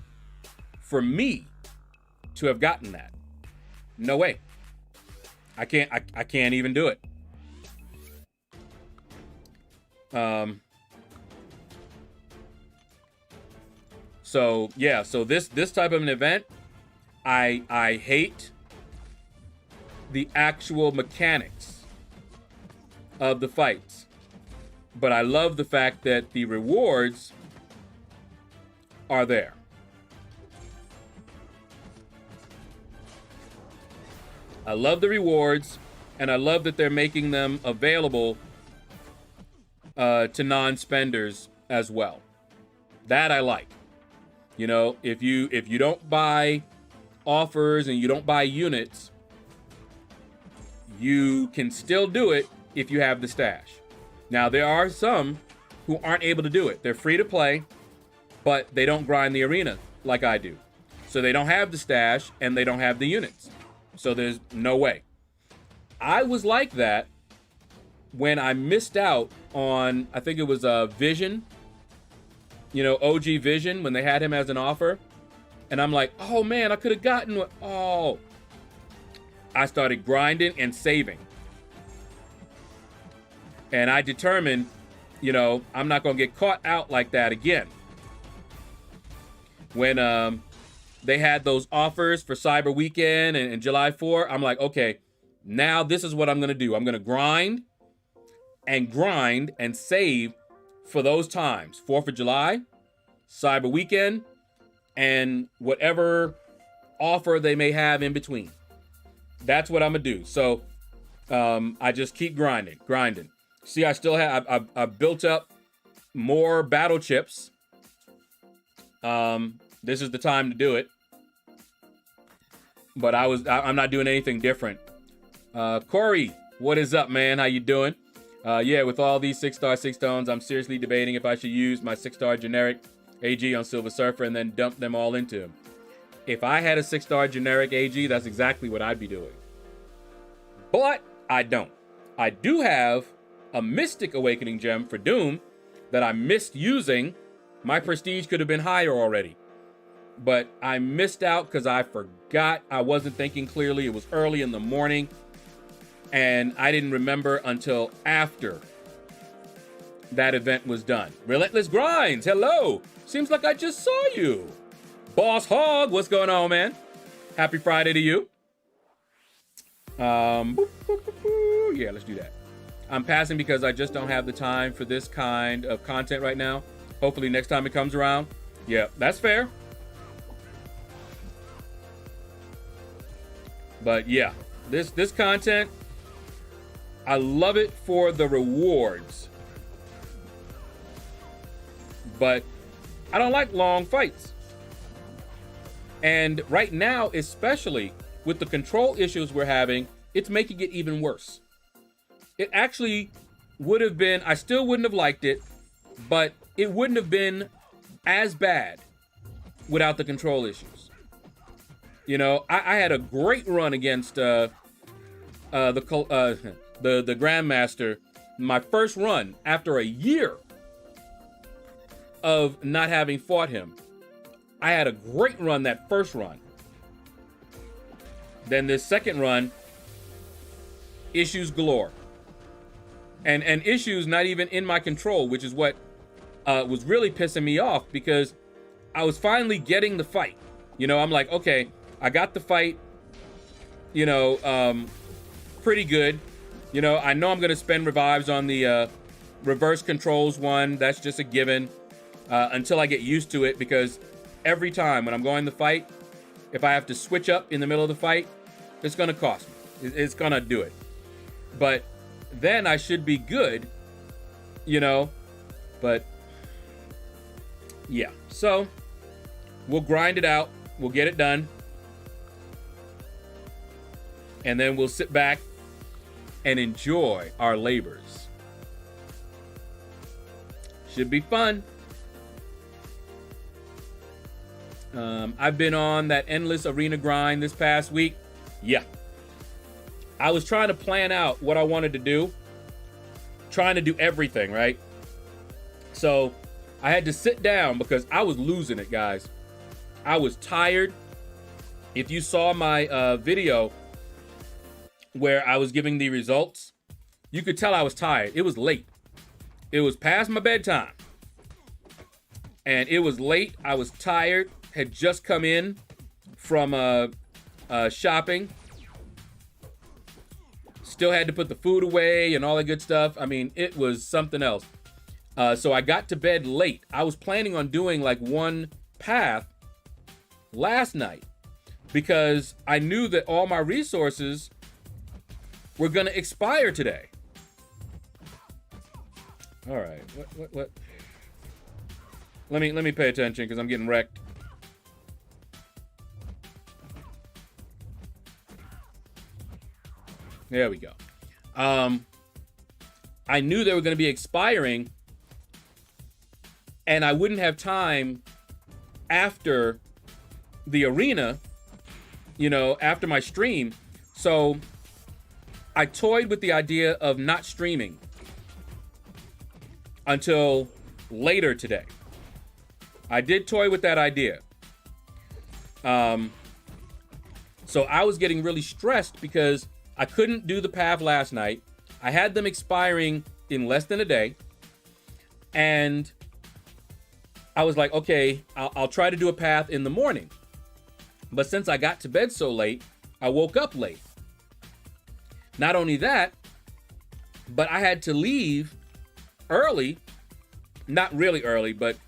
Speaker 1: for me to have gotten that. No way. I can't even do it. So yeah, so this type of an event, I hate the actual mechanics of the fights, but I love the fact that the rewards are there. I love the rewards, and I love that they're making them available to non-spenders as well. That I like. You know, if you don't buy offers and you don't buy units, you can still do it if you have the stash. Now, there are some who aren't able to do it. They're free to play, but they don't grind the arena like I do. So they don't have the stash and they don't have the units. So there's no way. I was like that when I missed out on, I think it was Vision, you know, OG Vision, when they had him as an offer. And I'm like, oh man, I could have gotten what, oh. I started grinding and saving. And I determined, you know, I'm not going to get caught out like that again. When they had those offers for Cyber Weekend and July 4, I'm like, okay, now this is what I'm going to do. I'm going to grind and save for those times. 4th of July, Cyber Weekend, and whatever offer they may have in between. That's what I'm going to do. So I just keep grinding. See, I still have, I've built up more battle chips. This is the time to do it. But I'm not doing anything different. Corey, what is up, man? How you doing? Yeah, with all these 6-star 6 stones, I'm seriously debating if I should use my 6-star generic AG on Silver Surfer and then dump them all into him. If I had a 6-star generic AG, that's exactly what I'd be doing. But I don't. I do have a Mystic Awakening gem for Doom that I missed using. My prestige could have been higher already. But I missed out because I forgot. I wasn't thinking clearly. It was early in the morning. And I didn't remember until after that event was done. Relentless Grinds, hello. Seems like I just saw you. Boss Hog, what's going on, man? Happy Friday to you. Yeah, let's do that. I'm passing because I just don't have the time for this kind of content right now. Hopefully next time it comes around. Yeah, that's fair. But yeah, this content, I love it for the rewards. But I don't like long fights. And right now, especially with the control issues we're having, it's making it even worse. It actually would have been, I still wouldn't have liked it, but it wouldn't have been as bad without the control issues. You know, I had a great run against the Grandmaster, my first run after a year of not having fought him. I had a great run that first run. Then this second run, issues galore. And issues not even in my control, which is what was really pissing me off, because I was finally getting the fight. You know, I'm like, okay, I got the fight, you know, pretty good. You know, I know I'm going to spend revives on the reverse controls one. That's just a given until I get used to it, because every time when I'm going to fight, if I have to switch up in the middle of the fight, it's going to cost me. It's going to do it. But then I should be good, you know, but yeah. So we'll grind it out. We'll get it done. And then we'll sit back and enjoy our labors. Should be fun. I've been on that endless arena grind this past week. Yeah. I was trying to plan out what I wanted to do. Trying to do everything, right? So I had to sit down because I was losing it, guys. I was tired. If you saw my video where I was giving the results, you could tell I was tired. It was late. It was past my bedtime. And it was late. I was tired. Had just come in from shopping. Still had to put the food away and all that good stuff. I mean, it was something else. So I got to bed late. I was planning on doing like one path last night because I knew that all my resources were going to expire today. All right. What? Let me pay attention because I'm getting wrecked. There we go. I knew they were going to be expiring, and I wouldn't have time after the arena, you know, after my stream. So I toyed with the idea of not streaming until later today. I did toy with that idea. So I was getting really stressed because I couldn't do the path last night. I had them expiring in less than a day. And I was like, okay, I'll try to do a path in the morning. But since I got to bed so late, I woke up late. Not only that, but I had to leave early. Not really early, but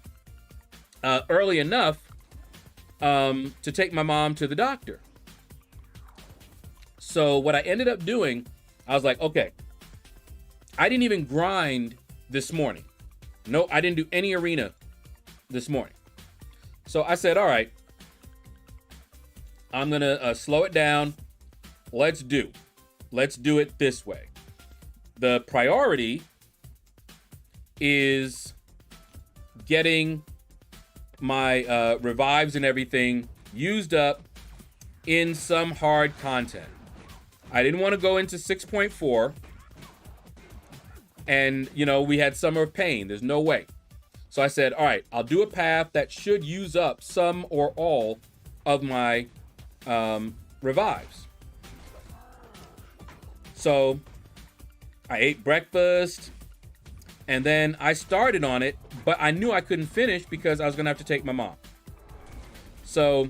Speaker 1: early enough to take my mom to the doctor. So what I ended up doing, I was like, okay, I didn't even grind this morning. No, I didn't do any arena this morning. So I said, all right, I'm going to slow it down. Let's do it this way. The priority is getting my revives and everything used up in some hard content. I didn't want to go into 6.4 and, you know, we had Summer of Pain. There's no way. So I said, all right, I'll do a path that should use up some or all of my revives. So I ate breakfast and then I started on it, but I knew I couldn't finish because I was going to have to take my mom. So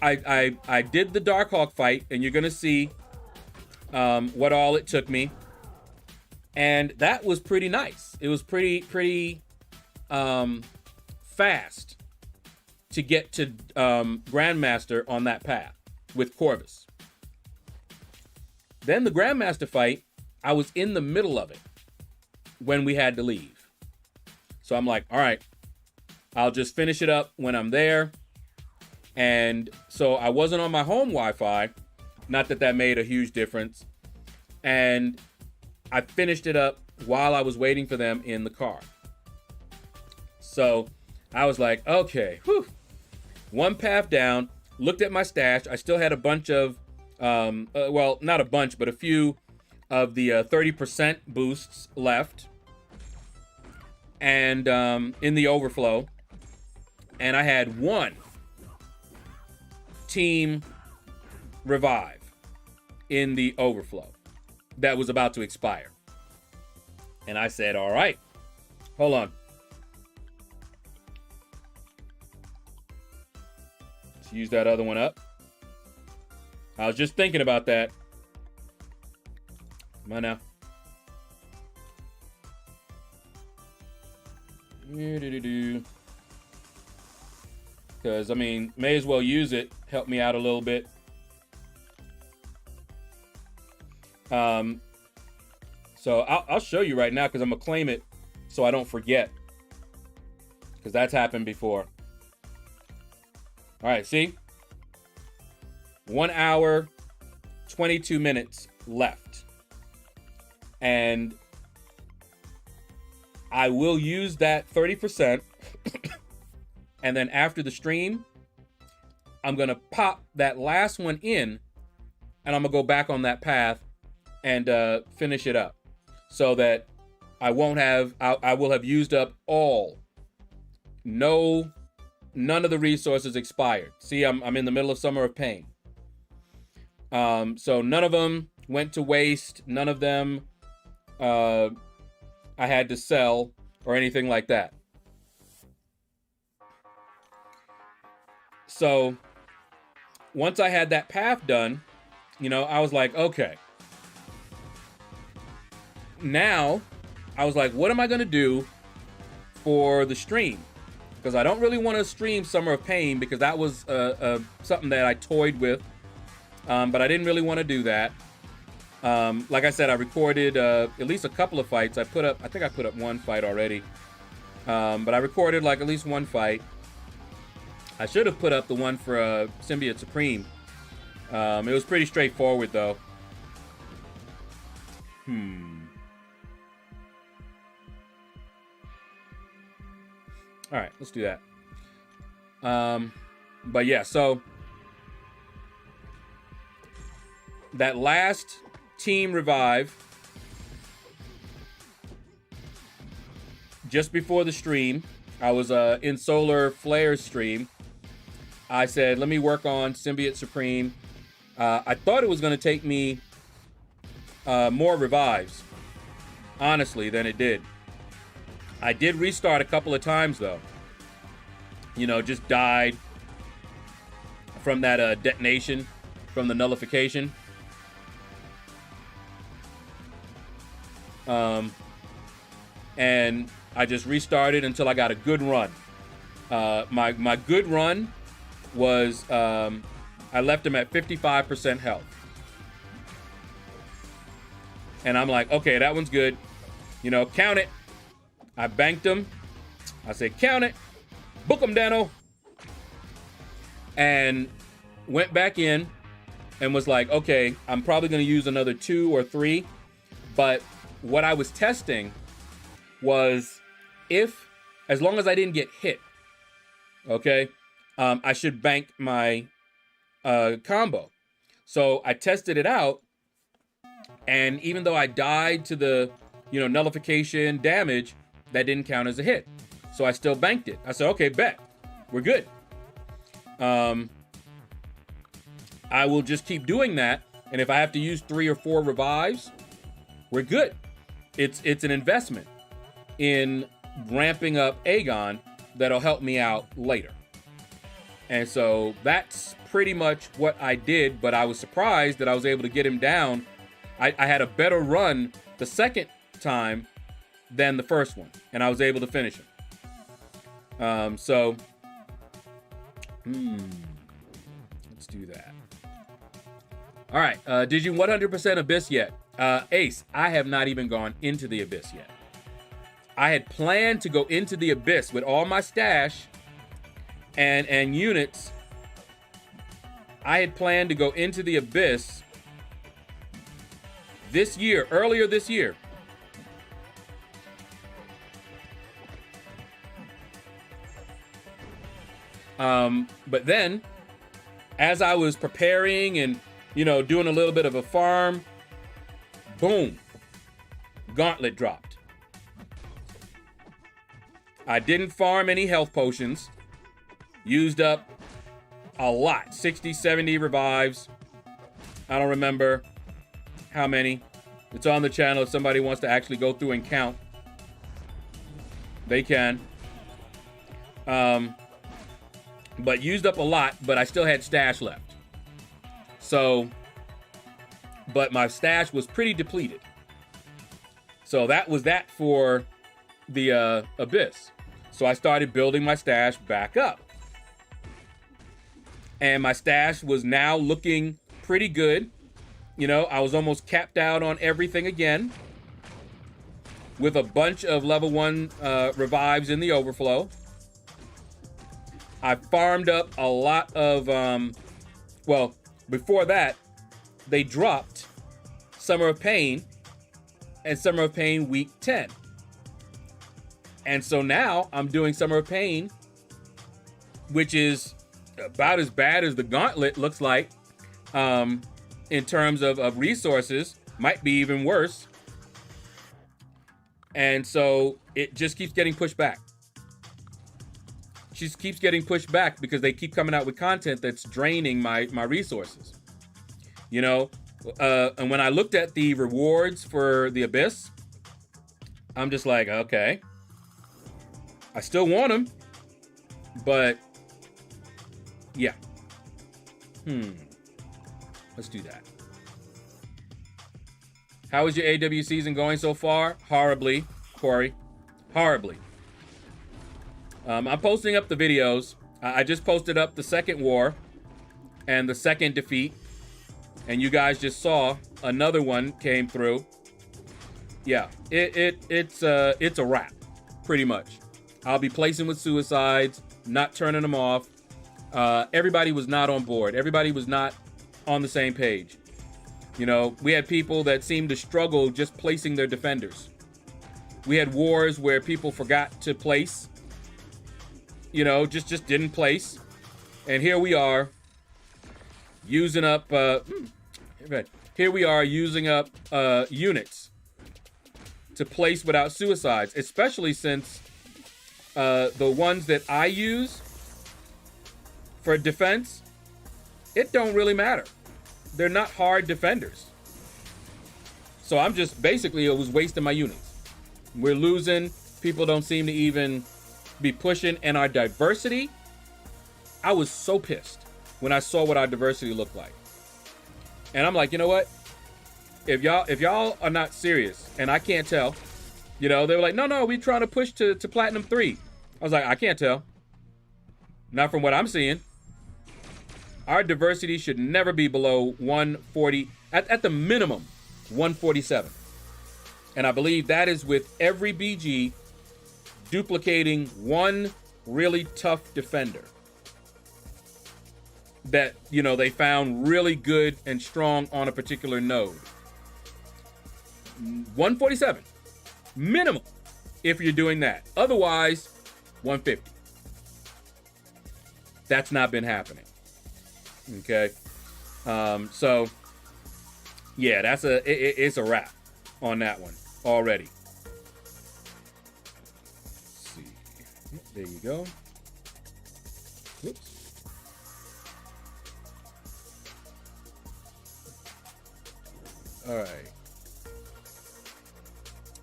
Speaker 1: I did the Darkhawk fight, and you're going to see what all it took me. And that was pretty nice. It was pretty fast to get to Grandmaster on that path with Corvus. Then the Grandmaster fight, I was in the middle of it when we had to leave. So I'm like, all right, I'll just finish it up when I'm there. And so I wasn't on my home Wi-Fi. Not that that made a huge difference. And I finished it up while I was waiting for them in the car. So I was like, okay, whew. One path down, looked at my stash. I still had a bunch of, well, not a bunch, but a few of the 30% boosts left. And in the overflow. And I had one team revive in the overflow that was about to expire. And I said, all right, hold on. Let's use that other one up. I was just thinking about that. Come on now. Because, I mean, may as well use it. Help me out a little bit. So I'll show you right now because I'm going to claim it so I don't forget. Because that's happened before. All right, see? 1 hour, 22 minutes left. And I will use that 30%. And then after the stream, I'm going to pop that last one in. And I'm going to go back on that path and finish it up. So that I won't have, I will have used up all. None of the resources expired. See, I'm in the middle of Summer of Pain. So none of them went to waste. None of them I had to sell or anything like that. So once I had that path done, you know, I was like, okay. Now, I was like, what am I going to do for the stream? Because I don't really want to stream Summer of Pain because that was something that I toyed with. But I didn't really want to do that. Like I said, I recorded at least a couple of fights. I think I put up one fight already. But I recorded like at least one fight. I should have put up the one for Symbiote Supreme. It was pretty straightforward though. All right, let's do that. But yeah, so that last team revive, just before the stream, I was in Solar Flare's stream. I said, let me work on Symbiote Supreme. I thought it was going to take me more revives, honestly, than it did. I did restart a couple of times, though. You know, just died from that detonation, from the nullification. And I just restarted until I got a good run. My good run was I left him at 55% health. And I'm like, okay, that one's good. You know, count it. I banked him. I said, count it. Book him, Dano. And went back in and was like, okay, I'm probably going to use another 2 or 3. But what I was testing was as long as I didn't get hit, okay, I should bank my combo. So I tested it out. And even though I died to the, you know, nullification damage, that didn't count as a hit. So I still banked it. I said, okay, bet. We're good. I will just keep doing that. And if I have to use 3 or 4 revives, we're good. It's an investment in ramping up Aegon that'll help me out later. And so that's pretty much what I did, but I was surprised that I was able to get him down. I had a better run the second time than the first one, and I was able to finish him. Let's do that. All right, did you 100% Abyss yet? Ace, I have not even gone into the Abyss yet. I had planned to go into the Abyss with all my stash and units. I had planned to go into the Abyss this year, earlier this year. But then, as I was preparing and, you know, doing a little bit of a farm, boom, Gauntlet dropped. I didn't farm any health potions. Used up a lot, 60, 70 revives. I don't remember how many. It's on the channel if somebody wants to actually go through and count. They can. But used up a lot, but I still had stash left. So, but my stash was pretty depleted. So that was that for the Abyss. So I started building my stash back up. And my stash was now looking pretty good. You know, I was almost capped out on everything again, with a bunch of level 1 revives in the overflow. I farmed up a lot of, well, before that, they dropped Summer of Pain and Summer of Pain week 10. And so now I'm doing Summer of Pain, which is about as bad as the Gauntlet looks like, in terms of resources, might be even worse. And so it just keeps getting pushed back. Just keeps getting pushed back because they keep coming out with content that's draining my resources. You know, and when I looked at the rewards for the Abyss, I'm just like, okay, I still want them, but yeah. Let's do that. How is your AW season going so far? Horribly, Corey. Horribly. I'm posting up the videos. I just posted up the second war and the second defeat. And you guys just saw another one came through. Yeah, it's a wrap, pretty much. I'll be placing with suicides, not turning them off. Everybody was not on board. Everybody was not on the same page. You know, we had people that seemed to struggle just placing their defenders. We had wars where people forgot to place. You know, just didn't place. And here we are using up here we are using up units to place without suicides, especially since the ones that I use for defense, it don't really matter. They're not hard defenders. So I'm just basically, it was wasting my units. We're losing. People don't seem to even be pushing. And our diversity, I was so pissed when I saw what our diversity looked like. And I'm like, you know what? If y'all are not serious, and I can't tell, you know, they were like, no, we trying to push to Platinum 3. I was like, I can't tell. Not from what I'm seeing. Our diversity should never be below 140, at the minimum, 147. And I believe that is with every BG duplicating one really tough defender that, you know, they found really good and strong on a particular node. 147 minimum if you're doing that. Otherwise, 150. That's not been happening. Okay. So yeah, it's a wrap on that one already. Let's see. There you go. Whoops. All right.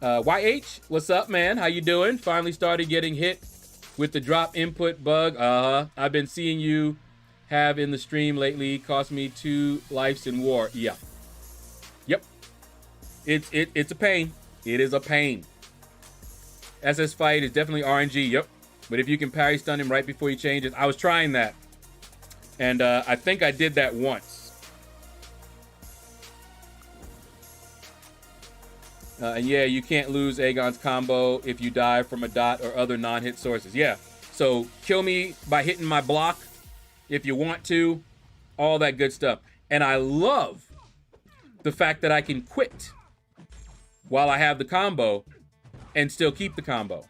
Speaker 1: YH, what's up, man? How you doing? Finally started getting hit with the drop input bug. I've been seeing you have in the stream lately. Cost me 2 lives in war. Yeah. Yep. It's a pain. It is a pain. SS fight is definitely RNG. Yep. But if you can parry stun him right before he changes, I was trying that, and I think I did that once. And yeah, you can't lose Aegon's combo if you die from a dot or other non-hit sources. Yeah. So kill me by hitting my block if you want to, all that good stuff. And I love the fact that I can quit while I have the combo and still keep the combo.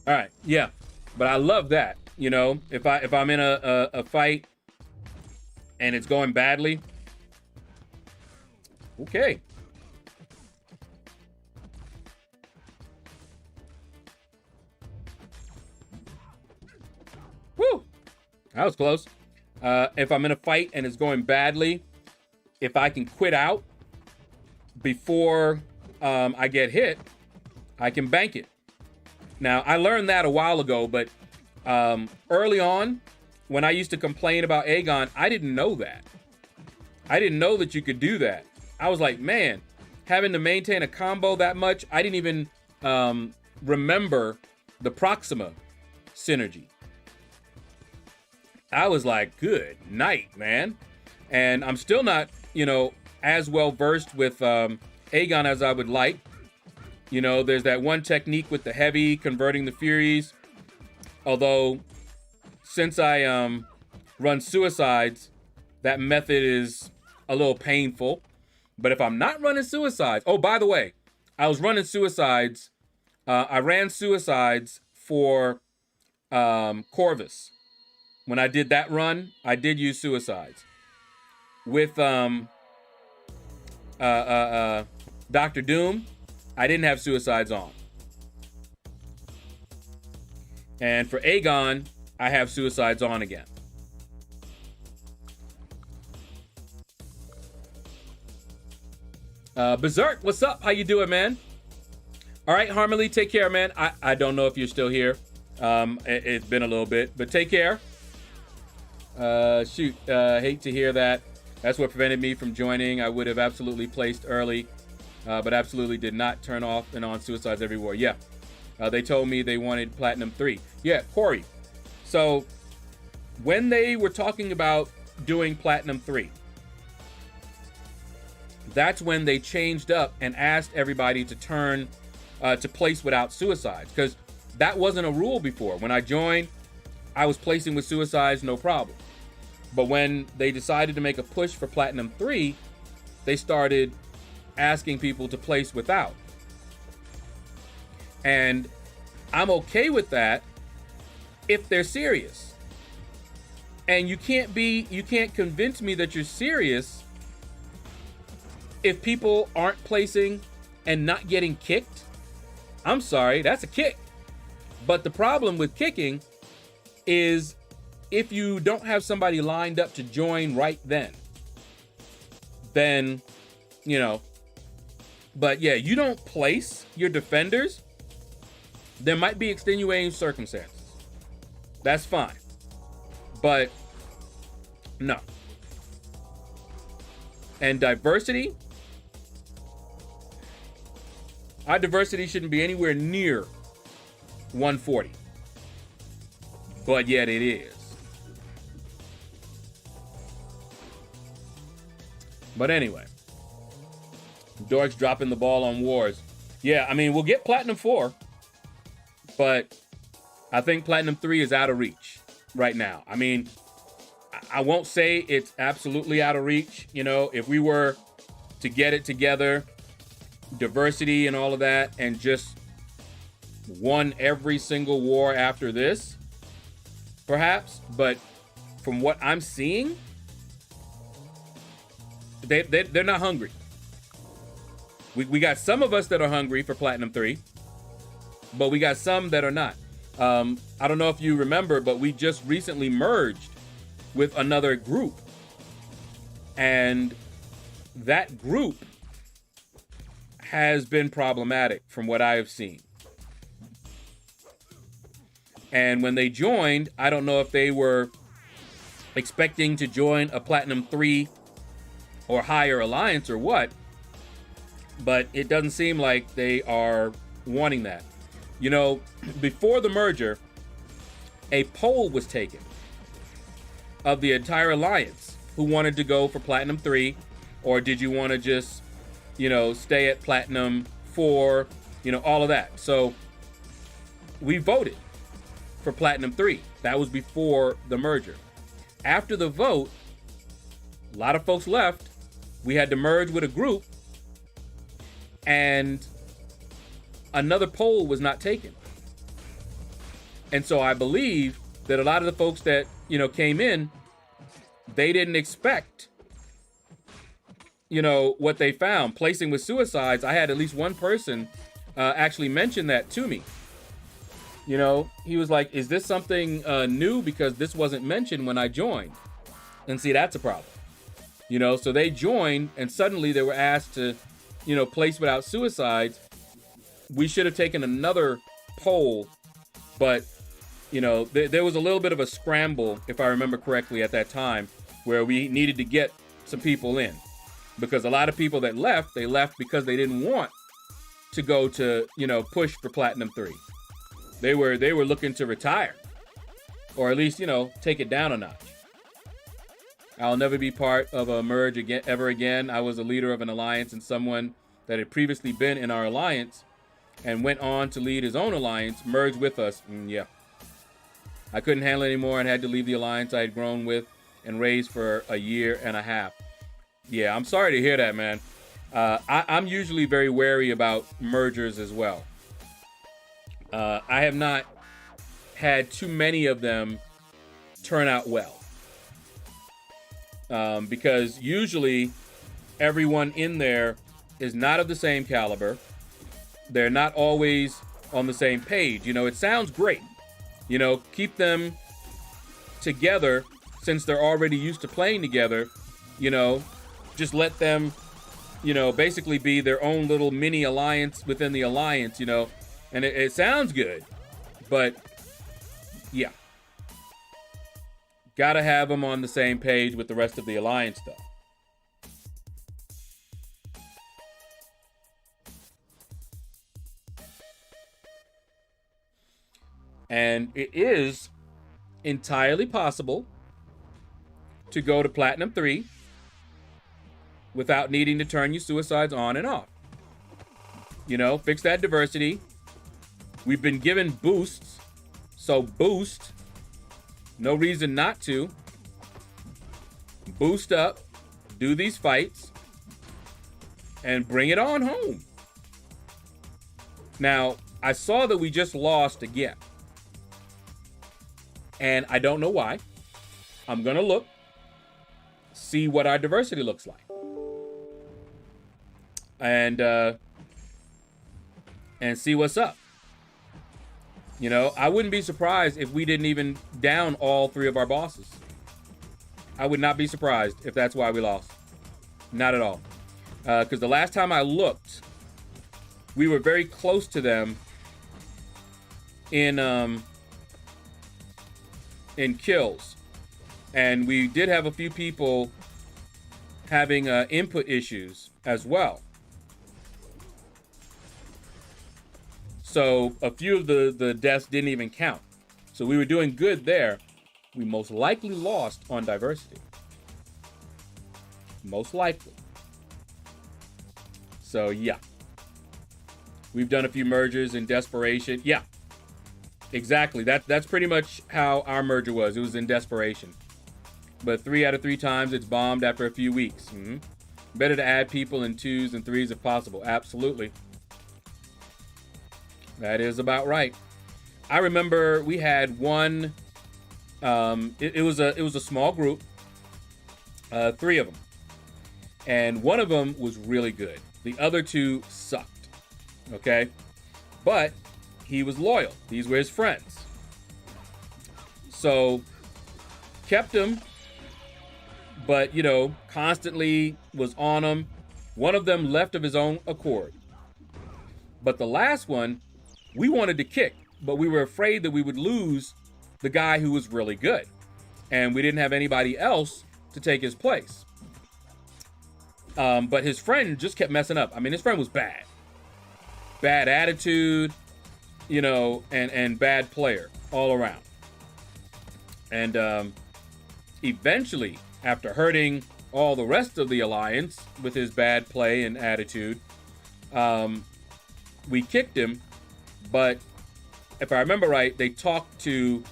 Speaker 1: All right, yeah, but I love that. You know, if I'm in a fight and it's going badly, okay. Woo, that was close. If I'm in a fight and it's going badly, if I can quit out before I get hit, I can bank it. Now, I learned that a while ago, but early on, when I used to complain about Aegon, I didn't know that. I didn't know that you could do that. I was like, man, having to maintain a combo that much, I didn't even remember the Proxima synergy. I was like, good night, man. And I'm still not, you know, as well versed with Aegon as I would like. You know, there's that one technique with the heavy converting the Furies. Although, since I run suicides, that method is a little painful. But if I'm not running suicides, oh, by the way, I was running suicides. I ran suicides for Corvus. When I did that run, I did use suicides. with Dr. Doom, I didn't have suicides on. And for Aegon, I have suicides on again. Berserk, what's up? How you doing, man? All right, Harmony, take care, man. I don't know if you're still here. It's been a little bit, but take care. Hate to hear that. That's what prevented me from joining. I would have absolutely placed early, but absolutely did not turn off and on suicides everywhere. Yeah, they told me they wanted Platinum 3. Yeah, Corey. So when they were talking about doing Platinum 3, that's when they changed up and asked everybody to turn to place without suicides, because that wasn't a rule before. When I joined, I was placing with suicides, no problem. But when they decided to make a push for Platinum 3, they started asking people to place without. And I'm okay with that if they're serious. And you can't convince me that you're serious if people aren't placing and not getting kicked. I'm sorry, that's a kick. But the problem with kicking is if you don't have somebody lined up to join right then, you know. But yeah, you don't place your defenders, there might be extenuating circumstances. That's fine. But no. And diversity, our diversity shouldn't be anywhere near 140. But yet it is. But anyway, Dork's dropping the ball on wars. Yeah, I mean, we'll get Platinum 4, but I think Platinum 3 is out of reach right now. I mean, I won't say it's absolutely out of reach. You know, if we were to get it together, diversity and all of that, and just won every single war after this, perhaps. But from what I'm seeing, they're not hungry. We got some of us that are hungry for Platinum 3, but we got some that are not. I don't know if you remember, but we just recently merged with another group. And that group has been problematic from what I have seen. And when they joined, I don't know if they were expecting to join a Platinum 3 or higher alliance or what, but it doesn't seem like they are wanting that. You know, before the merger, a poll was taken of the entire alliance who wanted to go for Platinum 3, or did you want to just, you know, stay at Platinum 4, you know, all of that. So we voted for Platinum 3. That was before the merger. After the vote, a lot of folks left. We had to merge with a group, and another poll was not taken. And so I believe that a lot of the folks that, you know, came in, they didn't expect, you know, what they found. Placing with suicides, I had at least one person actually mention that to me. You know, he was like, is this something new? Because this wasn't mentioned when I joined. And see, that's a problem. You know, so they joined and suddenly they were asked to, you know, place without suicides. We should have taken another poll, but, you know, there was a little bit of a scramble, if I remember correctly at that time, where we needed to get some people in. Because a lot of people that left, they left because they didn't want to go to, you know, push for Platinum 3. They were looking to retire, or at least, you know, take it down a notch. I'll never be part of a merge again, ever again. I was a leader of an alliance, and someone that had previously been in our alliance and went on to lead his own alliance merged with us. Yeah. I couldn't handle it anymore and had to leave the alliance I had grown with and raised for a year and a half. Yeah, I'm sorry to hear that, man. I'm usually very wary about mergers as well. I have not had too many of them turn out well. because usually everyone in there is not of the same caliber. They're not always on the same page. You know, it sounds great. You know, keep them together since they're already used to playing together. You know, just let them, you know, basically be their own little mini alliance within the alliance, you know, and it sounds good, but yeah. Gotta have them on the same page with the rest of the alliance, though. And it is entirely possible to go to Platinum 3 without needing to turn your suicides on and off. You know, fix that diversity. We've been given boosts, so boost. No reason not to. Boost up, do these fights, and bring it on home. Now, I saw that we just lost again. And I don't know why. I'm gonna look, see what our diversity looks like. And see what's up. You know, I wouldn't be surprised if we didn't even down all 3 of our bosses. I would not be surprised if that's why we lost. Not at all. Because the last time I looked, we were very close to them in kills. And we did have a few people having input issues as well. So a few of the deaths didn't even count. So we were doing good there. We most likely lost on diversity. Most likely. So yeah. We've done a few mergers in desperation. Yeah. Exactly. That's pretty much how our merger was. It was in desperation. But 3 out of 3 times it's bombed after a few weeks. Better to add people in 2s and 3s if possible. Absolutely. That is about right. I remember we had one. It was a small group, 3 of them, and one of them was really good. The other 2 sucked. Okay, but he was loyal. These were his friends. So kept him, but you know, constantly was on him. One of them left of his own accord, but the last one, we wanted to kick, but we were afraid that we would lose the guy who was really good. And we didn't have anybody else to take his place. But his friend just kept messing up. I mean, his friend was bad. Bad attitude, you know, and bad player all around. And eventually, after hurting all the rest of the alliance with his bad play and attitude, we kicked him. But if I remember right, they talked to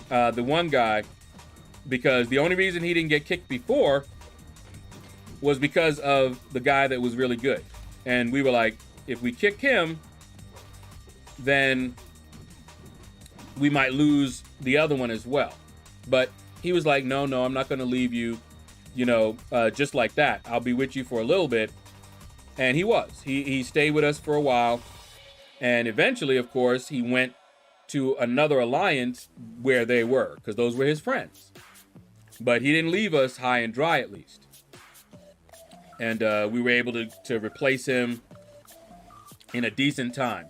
Speaker 1: the one guy because the only reason he didn't get kicked before was because of the guy that was really good. And we were like, if we kick him, then we might lose the other one as well. But he was like, no, I'm not going to leave you, you know, just like that. I'll be with you for a little bit. And he was. He stayed with us for a while. And eventually, of course, he went to another alliance where they were, because those were his friends. But he didn't leave us high and dry, at least. And we were able to replace him in a decent time.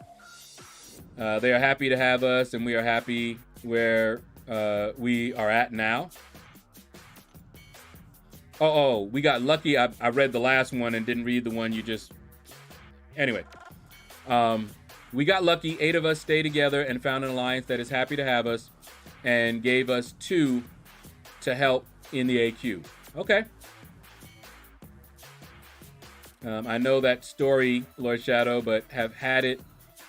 Speaker 1: They are happy to have us, and we are happy where we are at now. Oh, we got lucky. I read the last one and didn't read the one you just... Anyway. We got lucky. 8 of us stayed together and found an alliance that is happy to have us and gave us 2 to help in the AQ. Okay. I know that story, LordShaedow, but have had it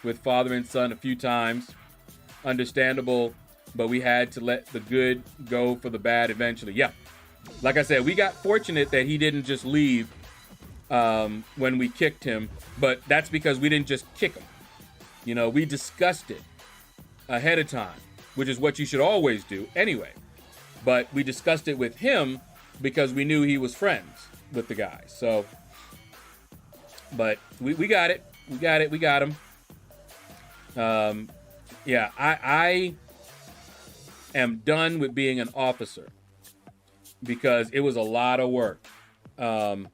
Speaker 1: with father and son a few times. Understandable, but we had to let the good go for the bad eventually. Yeah. Like I said, we got fortunate that he didn't just leave when we kicked him, but that's because we didn't just kick him. You know, we discussed it ahead of time, which is what you should always do anyway. But we discussed it with him because we knew he was friends with the guy. So, but we got it. We got him. Yeah, I am done with being an officer because it was a lot of work. In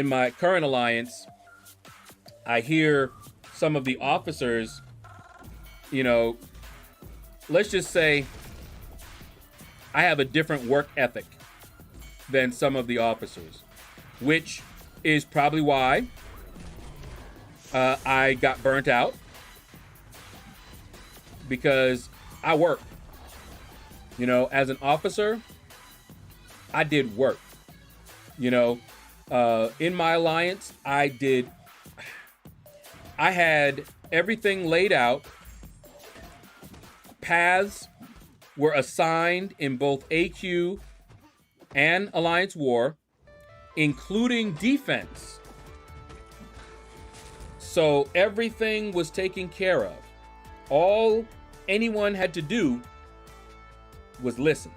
Speaker 1: my current alliance, I hear some of the officers, you know, let's just say I have a different work ethic than some of the officers, which is probably why I got burnt out, because I work. You know, as an officer, I did work. You know, in my alliance, I had everything laid out. Paths were assigned in both AQ and Alliance War, including defense. So everything was taken care of. All anyone had to do was listen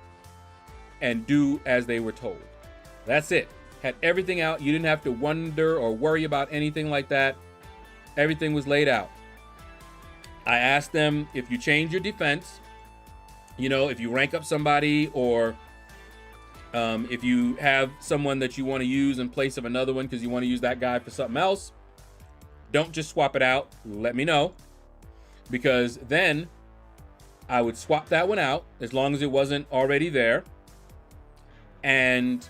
Speaker 1: and do as they were told. That's it. Had everything out. You didn't have to wonder or worry about anything like that. Everything was laid out. I asked them, if you change your defense, you know, if you rank up somebody, or if you have someone that you want to use in place of another one because you want to use that guy for something else, don't just swap it out. Let me know, because then I would swap that one out as long as it wasn't already there, and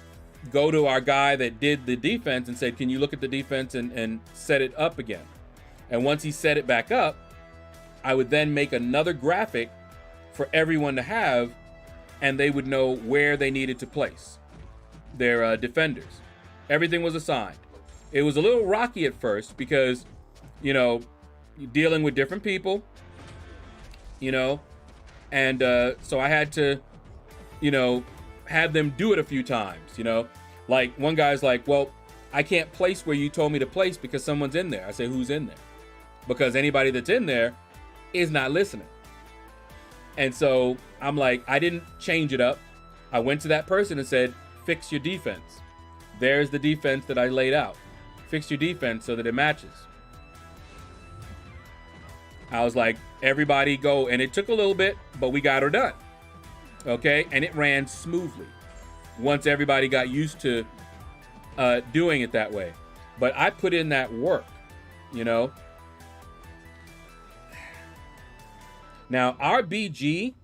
Speaker 1: go to our guy that did the defense and said, can you look at the defense and set it up again? And once he set it back up, I would then make another graphic for everyone to have, and they would know where they needed to place their defenders. Everything was assigned. It was a little rocky at first because, you know, you're dealing with different people, you know, and so I had to, you know, have them do it a few times, you know. Like one guy's like, well, I can't place where you told me to place because someone's in there. I say, who's in there? Because anybody that's in there is not listening. And so I'm like, I didn't change it up. I went to that person and said, fix your defense. There's the defense that I laid out. Fix your defense so that it matches. I was like, everybody go. And it took a little bit, but we got her done. Okay, and it ran smoothly once everybody got used to doing it that way. But I put in that work, you know. Now, our BG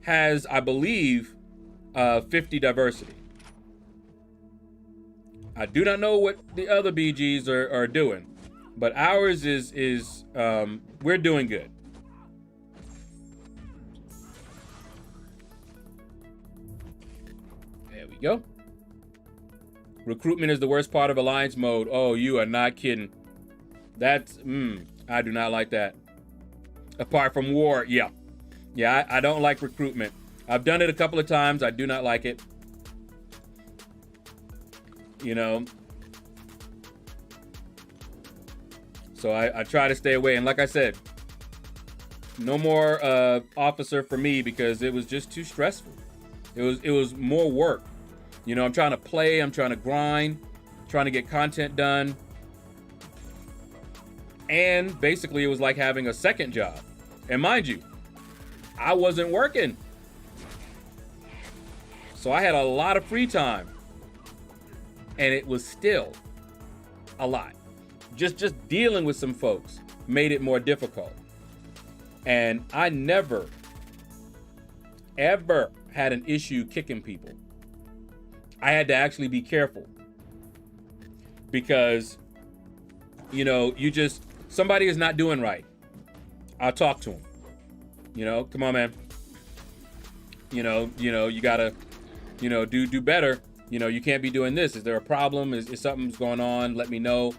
Speaker 1: has, I believe, 50 diversity. I do not know what the other BGs are doing, but ours is we're doing good. There we go. Recruitment is the worst part of alliance mode. Oh, you are not kidding. That's, I do not like that. Apart from war, yeah. Yeah, I don't like recruitment. I've done it a couple of times. I do not like it. You know. So I try to stay away. And like I said, no more officer for me because it was just too stressful. It was more work. You know, I'm trying to play. I'm trying to grind. Trying to get content done. And basically it was like having a second job. And mind you, I wasn't working. So I had a lot of free time. And it was still a lot. Just dealing with some folks made it more difficult. And I never, ever had an issue kicking people. I had to actually be careful. Because, you know, somebody is not doing right. I'll talk to them. You know, come on, man. You know, you gotta, you know, do better. You know, you can't be doing this. Is there a problem? Is something's going on? Let me know.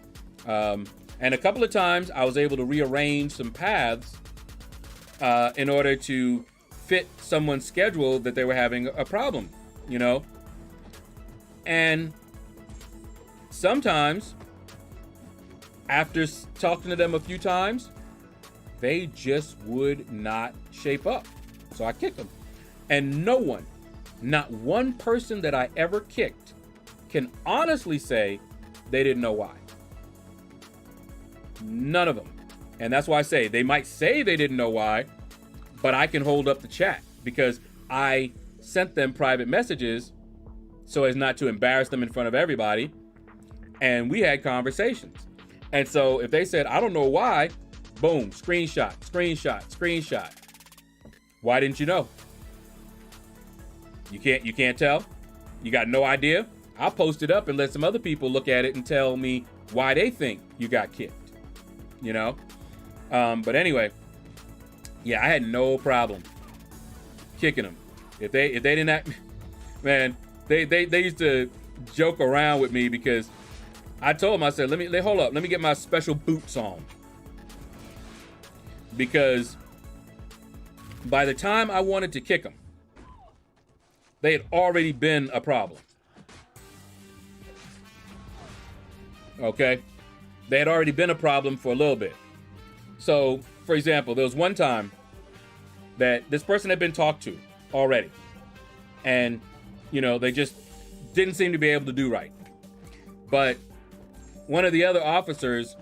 Speaker 1: And a couple of times I was able to rearrange some paths in order to fit someone's schedule that they were having a problem, you know. And sometimes, after talking to them a few times, they just would not shape up. So I kicked them. And no one not one person that I ever kicked can honestly say they didn't know why. None of them. And that's why I say they might say they didn't know why, but I can hold up the chat because I sent them private messages so as not to embarrass them in front of everybody. And we had conversations. And so if they said, I don't know why, boom, screenshot, screenshot, screenshot. Why didn't you know? You can't tell? You got no idea? I'll post it up and let some other people look at it and tell me why they think you got kicked. You know? But anyway, yeah, I had no problem kicking them. If they didn't act, man, they used to joke around with me because I told them, I said, hold up, let me get my special boots on. Because by the time I wanted to kick them, they had already been a problem. Okay? They had already been a problem for a little bit. So, for example, there was one time that this person had been talked to already. And, you know, they just didn't seem to be able to do right. But one of the other officers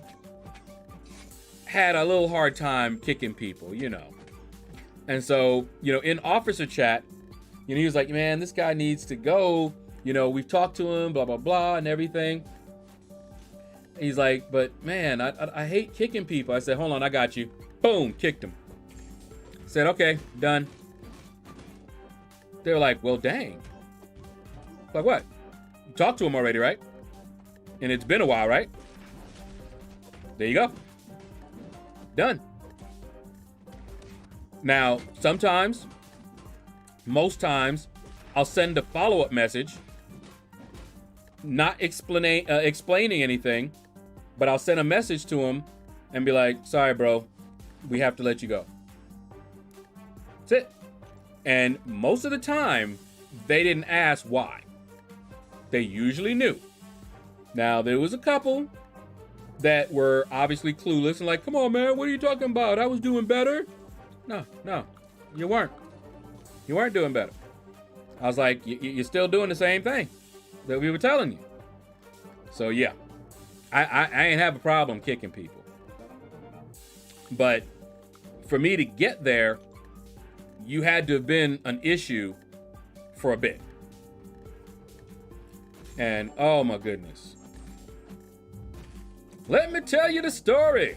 Speaker 1: had a little hard time kicking people, you know. And so, you know, in officer chat, you know, he was like, man, this guy needs to go. You know, we've talked to him, blah, blah, blah, and everything. He's like, but man, I hate kicking people. I said, hold on, I got you. Boom, kicked him. Said, okay, done. They were like, well, dang. Like what? You talked to him already, right? And it's been a while, right? There you go. Done. Now, sometimes, most times, I'll send a follow-up message, not explaining anything, but I'll send a message to him and be like, sorry, bro, we have to let you go. That's it. And most of the time, they didn't ask why. They usually knew. Now, there was a couple that were obviously clueless and like, come on, man, what are you talking about? I was doing better. No, you weren't. You weren't doing better. I was like, you're still doing the same thing that we were telling you. So, yeah, I ain't have a problem kicking people. But for me to get there, you had to have been an issue for a bit. And, oh, my goodness. Let me tell you the story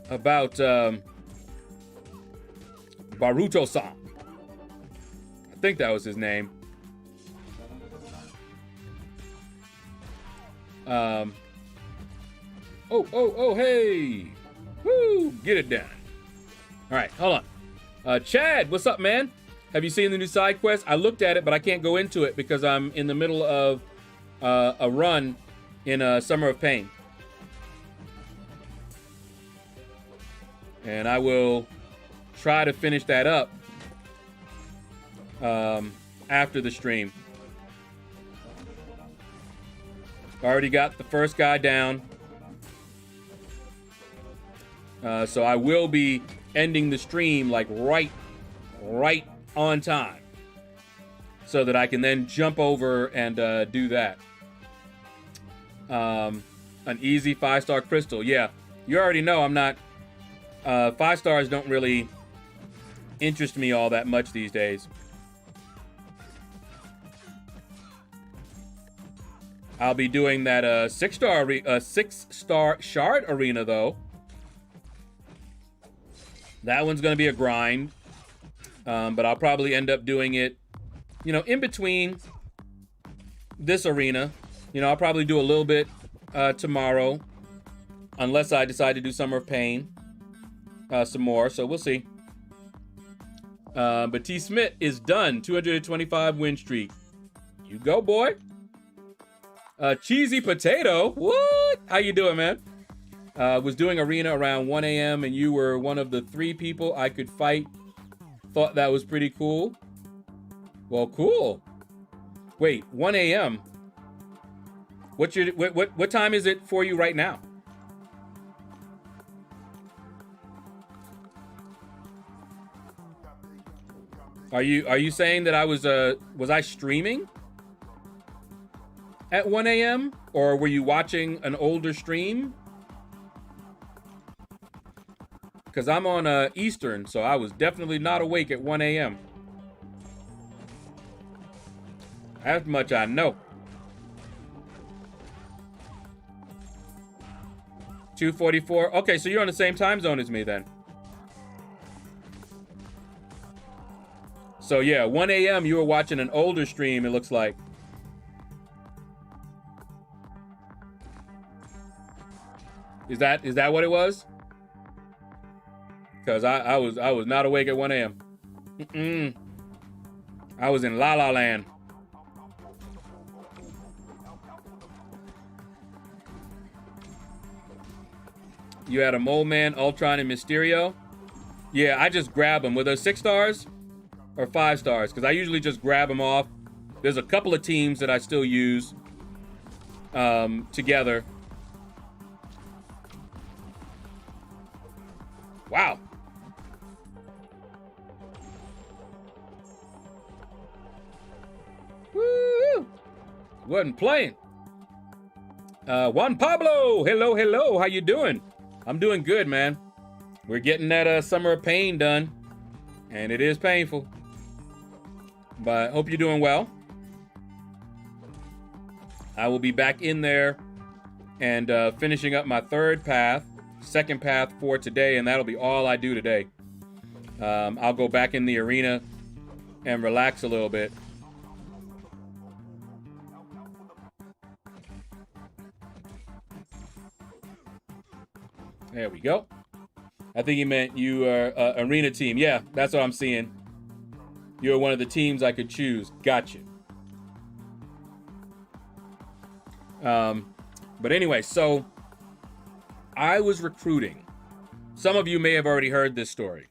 Speaker 1: about Baruto-san. I think that was his name. Oh, hey. Woo, get it done. All right, hold on. Chad, what's up, man? Have you seen the new side quest? I looked at it, but I can't go into it because I'm in the middle of a run in Summer of Pain. And I will try to finish that up after the stream. Already got the first guy down. So I will be ending the stream like right on time so that I can then jump over and do that. An easy 5-star crystal. Yeah, you already know I'm not 5 stars don't really interest me all that much these days. I'll be doing that 6-star shard arena though. That one's gonna be a grind. But I'll probably end up doing it, you know, in between this arena. You know, I'll probably do a little bit tomorrow, unless I decide to do Summer of Pain some more. So we'll see. But T. Smith is done. 225 win streak. You go, boy. Cheesy Potato. What? How you doing, man? Was doing arena around 1 a.m. and you were one of the 3 people I could fight. Thought that was pretty cool. Well, cool. Wait, 1 a.m. What time is it for you right now? Are you saying that I was I streaming at 1 a.m. or were you watching an older stream? Because I'm on Eastern, so I was definitely not awake at 1 a.m. As much I know. 2:44. Okay, so you're on the same time zone as me then. So yeah, 1 a.m. you were watching an older stream, it looks like. Is that what it was? Because I was not awake at 1 a.m. I was in La La Land. You had a Mole Man, Ultron, and Mysterio. Yeah, I just grab them. Were those 6 stars or 5 stars? Because I usually just grab them off. There's a couple of teams that I still use together. Wow. Woo! Wasn't playing. Juan Pablo, hello. How you doing? I'm doing good, man. We're getting that Summer of Pain done, and it is painful. But hope you're doing well. I will be back in there and finishing up my second path for today, and that'll be all I do today. I'll go back in the arena and relax a little bit. There we go. I think he meant you are arena team. Yeah, that's what I'm seeing. You're one of the teams I could choose. Gotcha. But anyway, so I was recruiting. Some of you may have already heard this story.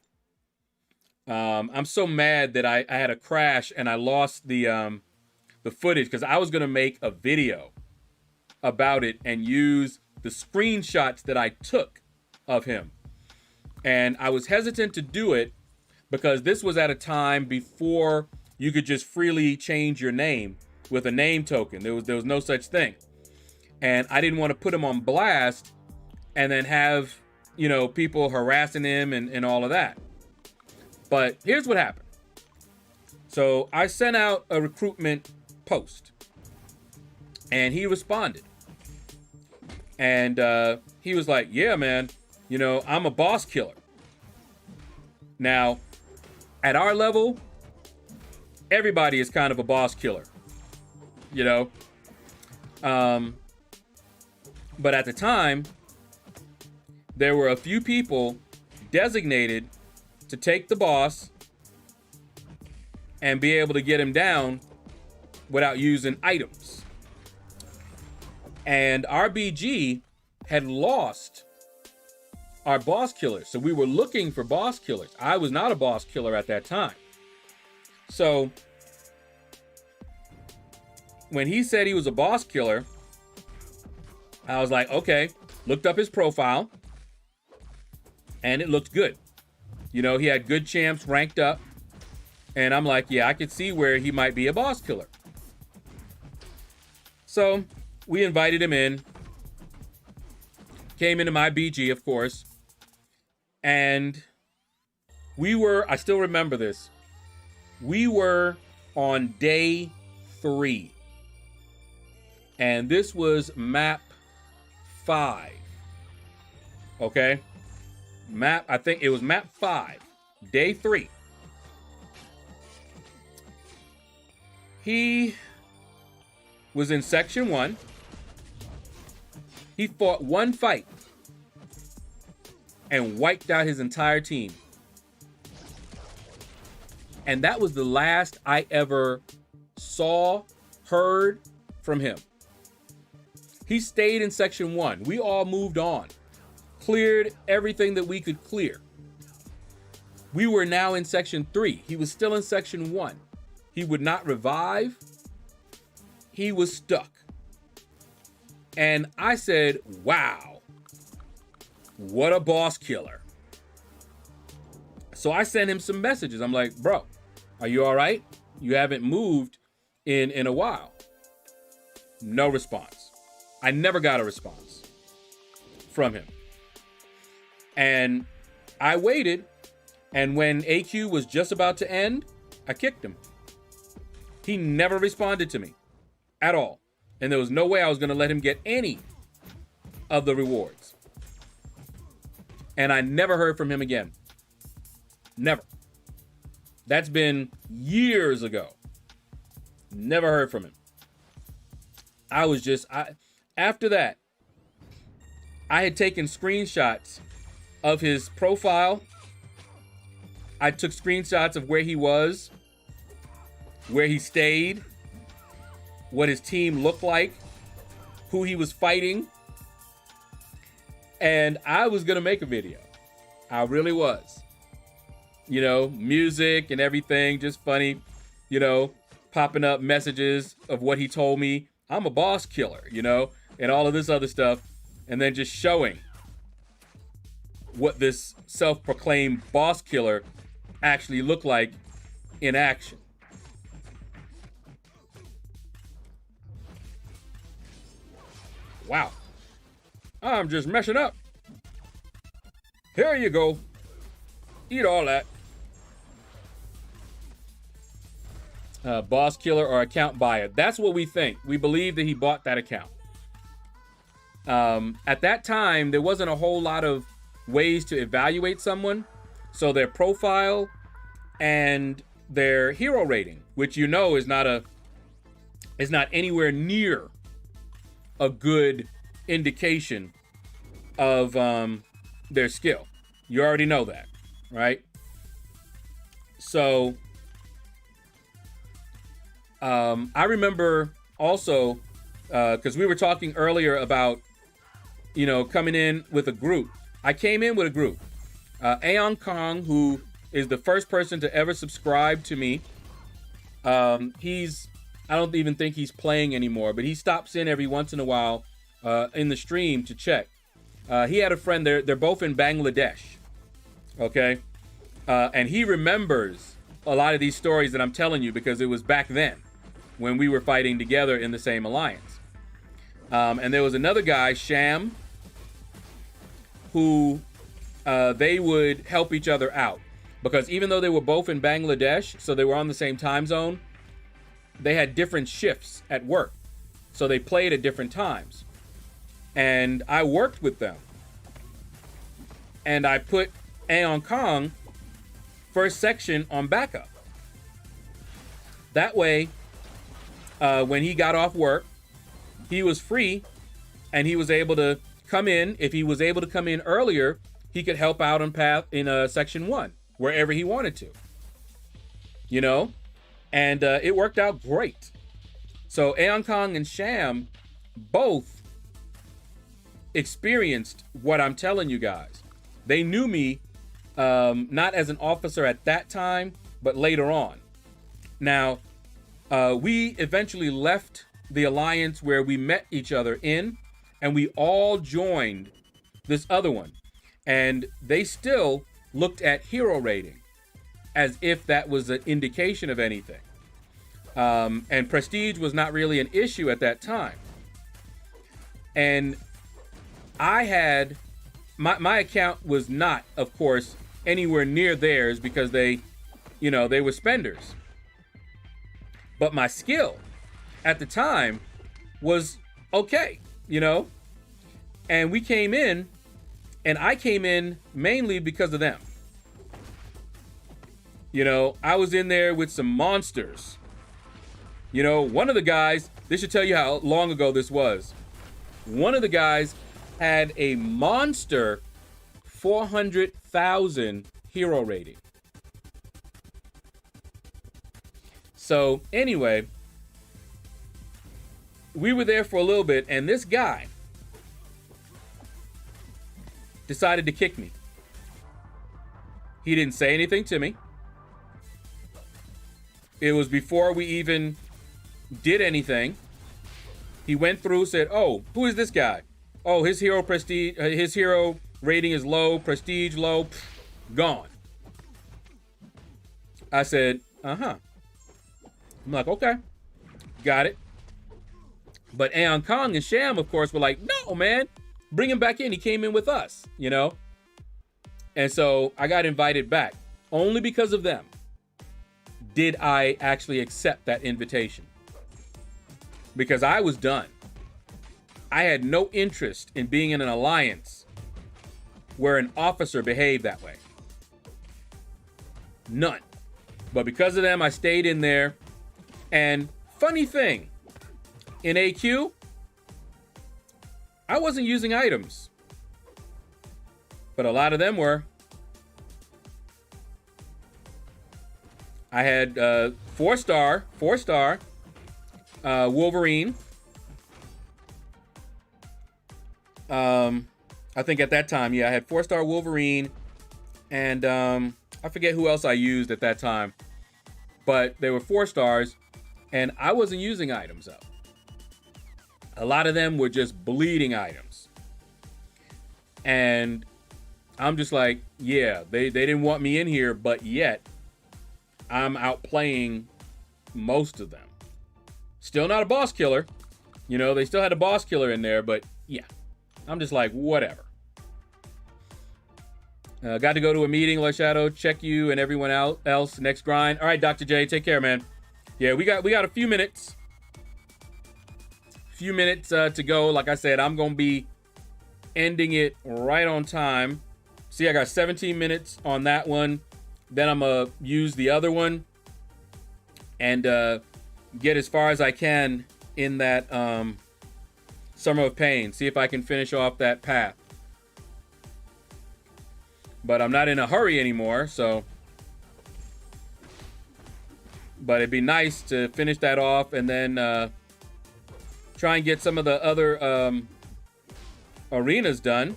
Speaker 1: I'm so mad that I had a crash and I lost the footage because I was going to make a video about it and use the screenshots that I took of him. And I was hesitant to do it because this was at a time before you could just freely change your name with a name token. There was no such thing. And I didn't want to put him on blast and then have, people harassing him and all of that. But here's what happened. So I sent out a recruitment post and he responded. And he was like, yeah, man, I'm a boss killer. Now, at our level, everybody is kind of a boss killer, But at the time, there were a few people designated to take the boss and be able to get him down without using items. And RBG had lost our boss killers. So we were looking for boss killers. I was not a boss killer at that time. So when he said he was a boss killer, I was like, okay, looked up his profile and it looked good. He had good champs ranked up and I'm like, yeah, I could see where he might be a boss killer. So we invited him in, came into my BG, of course. And I still remember this. We were on day 3. And this was map 5. Okay? I think it was map 5, day 3. He was in section 1. He fought one fight and wiped out his entire team. And that was the last I ever saw, heard from him. He stayed in section 1. We all moved on, cleared everything that we could clear. We were now in section 3. He was still in section 1. He would not revive. He was stuck. And I said, wow. What a boss killer. So I sent him some messages. I'm like, bro, Are you all right? You haven't moved in a while. No response. I never got a response from him. And I waited, and when AQ was just about to end, I kicked him. He never responded to me at all. And there was no way I was going to let him get any of the rewards. And I never heard from him again. Never. That's been years ago. Never heard from him. After that, I had taken screenshots of his profile. I took screenshots of where he was, where he stayed, what his team looked like, who he was fighting. And I was going to make a video. I really was. You know, music and everything, just funny, you know, popping up messages of what he told me. I'm a boss killer, you know, and all of this other stuff. And then just showing what this self-proclaimed boss killer actually looked like in action. Wow. I'm just messing up. Here you go. Eat all that. Boss killer or account buyer. That's what we think. We believe that he bought that account. At that time, there wasn't a whole lot of ways to evaluate someone. So their profile and their hero rating, which you know is not anywhere near a good indication of their skill. You already know that, right? So I remember also, because we were talking earlier about, you know, coming in with a group. I came in with a group. Aeon Kong, who is the first person to ever subscribe to me. I don't even think he's playing anymore, but he stops in every once in a while in the stream to check. He had a friend there. They're both in Bangladesh. Okay. And he remembers a lot of these stories that I'm telling you because it was back then when we were fighting together in the same alliance. And there was another guy, Sham, who they would help each other out. Because even though they were both in Bangladesh, so they were on the same time zone, they had different shifts at work. So they played at different times. And I worked with them. And I put Aeon Kong first section on backup. That way, when he got off work, he was free and he was able to come in. If he was able to come in earlier, he could help out on path in section 1, wherever he wanted to. You know? And it worked out great. So Aeon Kong and Sham both experienced what I'm telling you guys. They knew me not as an officer at that time, but later on. Now, we eventually left the alliance where we met each other in, and we all joined this other one. And they still looked at hero rating as if that was an indication of anything. And prestige was not really an issue at that time. And I had, my account was not, of course, anywhere near theirs because they were spenders. But my skill at the time was okay, you know? And we came in, and I came in mainly because of them. You know, I was in there with some monsters. You know, one of the guys, this should tell you how long ago this was. One of the guys had a monster 400,000 hero rating. So anyway, we were there for a little bit, and this guy decided to kick me. He didn't say anything to me. It was before we even did anything. He went through, said, "Oh, who is this guy? Oh, his hero prestige, his hero rating is low, prestige low, gone." I said, I'm like, okay, got it. But Aeon Kong and Sham, of course, were like, no, man, bring him back in. He came in with us, you know? And so I got invited back. Only because of them did I actually accept that invitation. Because I was done. I had no interest in being in an alliance where an officer behaved that way. None. But because of them, I stayed in there. And funny thing, in AQ, I wasn't using items. But a lot of them were. I had 4-star Wolverine. I think at that time, yeah, I had 4-star Wolverine, and I forget who else I used at that time, but they were 4 stars, and I wasn't using items up. A lot of them were just bleeding items, and I'm just like, yeah, they didn't want me in here, but yet I'm outplaying most of them. Still not a boss killer. You know, they still had a boss killer in there, but yeah, I'm just like, whatever. Got to go to a meeting, LordShaedow. Check you and everyone else. Next grind. All right, Dr. J, take care, man. Yeah, we got a few minutes. To go. Like I said, I'm going to be ending it right on time. See, I got 17 minutes on that one. Then I'm going to use the other one and get as far as I can in that Summer of Pain. See if I can finish off that path. But I'm not in a hurry anymore, so. But it'd be nice to finish that off and then try and get some of the other arenas done.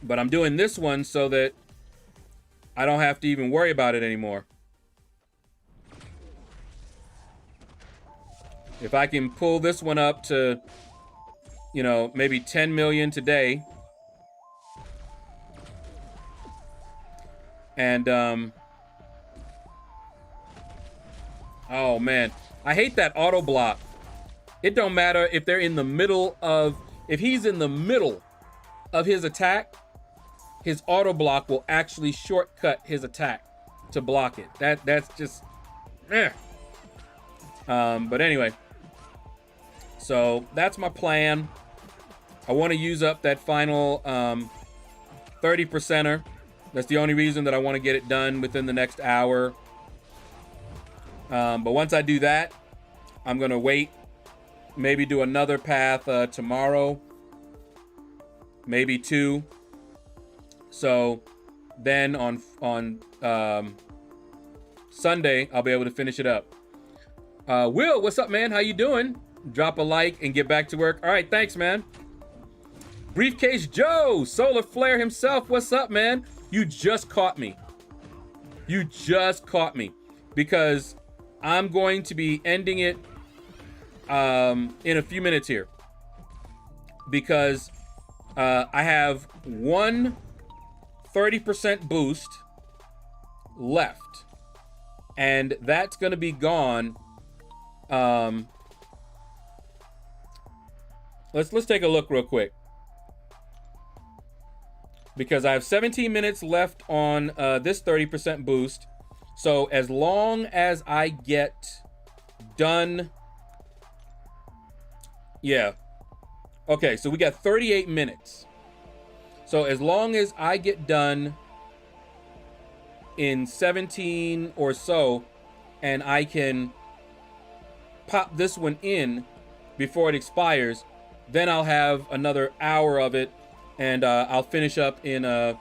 Speaker 1: But I'm doing this one so that I don't have to even worry about it anymore. If I can pull this one up to, you know, maybe 10 million today. And, oh man, I hate that auto block. It don't matter if they're in the middle of, if he's in the middle of his attack, his auto block will actually shortcut his attack to block it. That's just, but anyway, so that's my plan. I want to use up that final 30%er. That's the only reason that I want to get it done within the next hour. But once I do that, I'm going to wait. Maybe do another path tomorrow. Maybe 2. So then on Sunday, I'll be able to finish it up. Will, what's up, man? How you doing? Drop a like and get back to work. All right, thanks, man. Briefcase Joe, Solar Flare himself. What's up, man? You just caught me. You just caught me because I'm going to be ending it in a few minutes here because I have one 30% boost left and that's going to be gone. Let's take a look real quick. Because I have 17 minutes left on this 30% boost. So as long as I get done. Yeah. Okay, so we got 38 minutes. So as long as I get done in 17 or so, and I can pop this one in before it expires, then I'll have another hour of it. And I'll finish up in the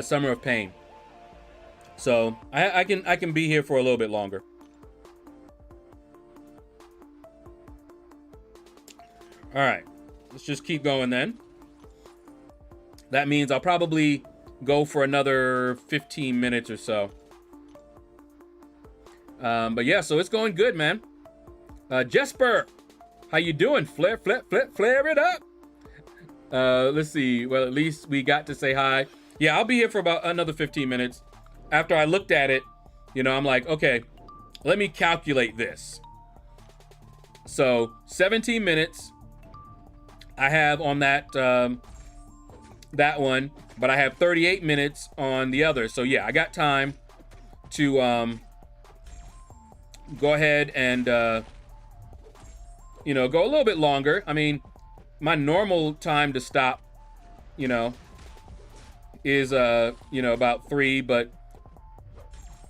Speaker 1: Summer of Pain. So I can be here for a little bit longer. All right, let's just keep going then. That means I'll probably go for another 15 minutes or so. But yeah, so it's going good, man. Jesper, how you doing? Flare it up. Let's see. Well, at least we got to say hi. Yeah, I'll be here for about another 15 minutes. After I looked at it, You know, I'm like, okay, let me calculate this. So 17 minutes I have on that that one, but I have 38 minutes on the other. So yeah, I got time to go ahead and you know, go a little bit longer. I mean, my normal time to stop, you know, is you know, about 3, but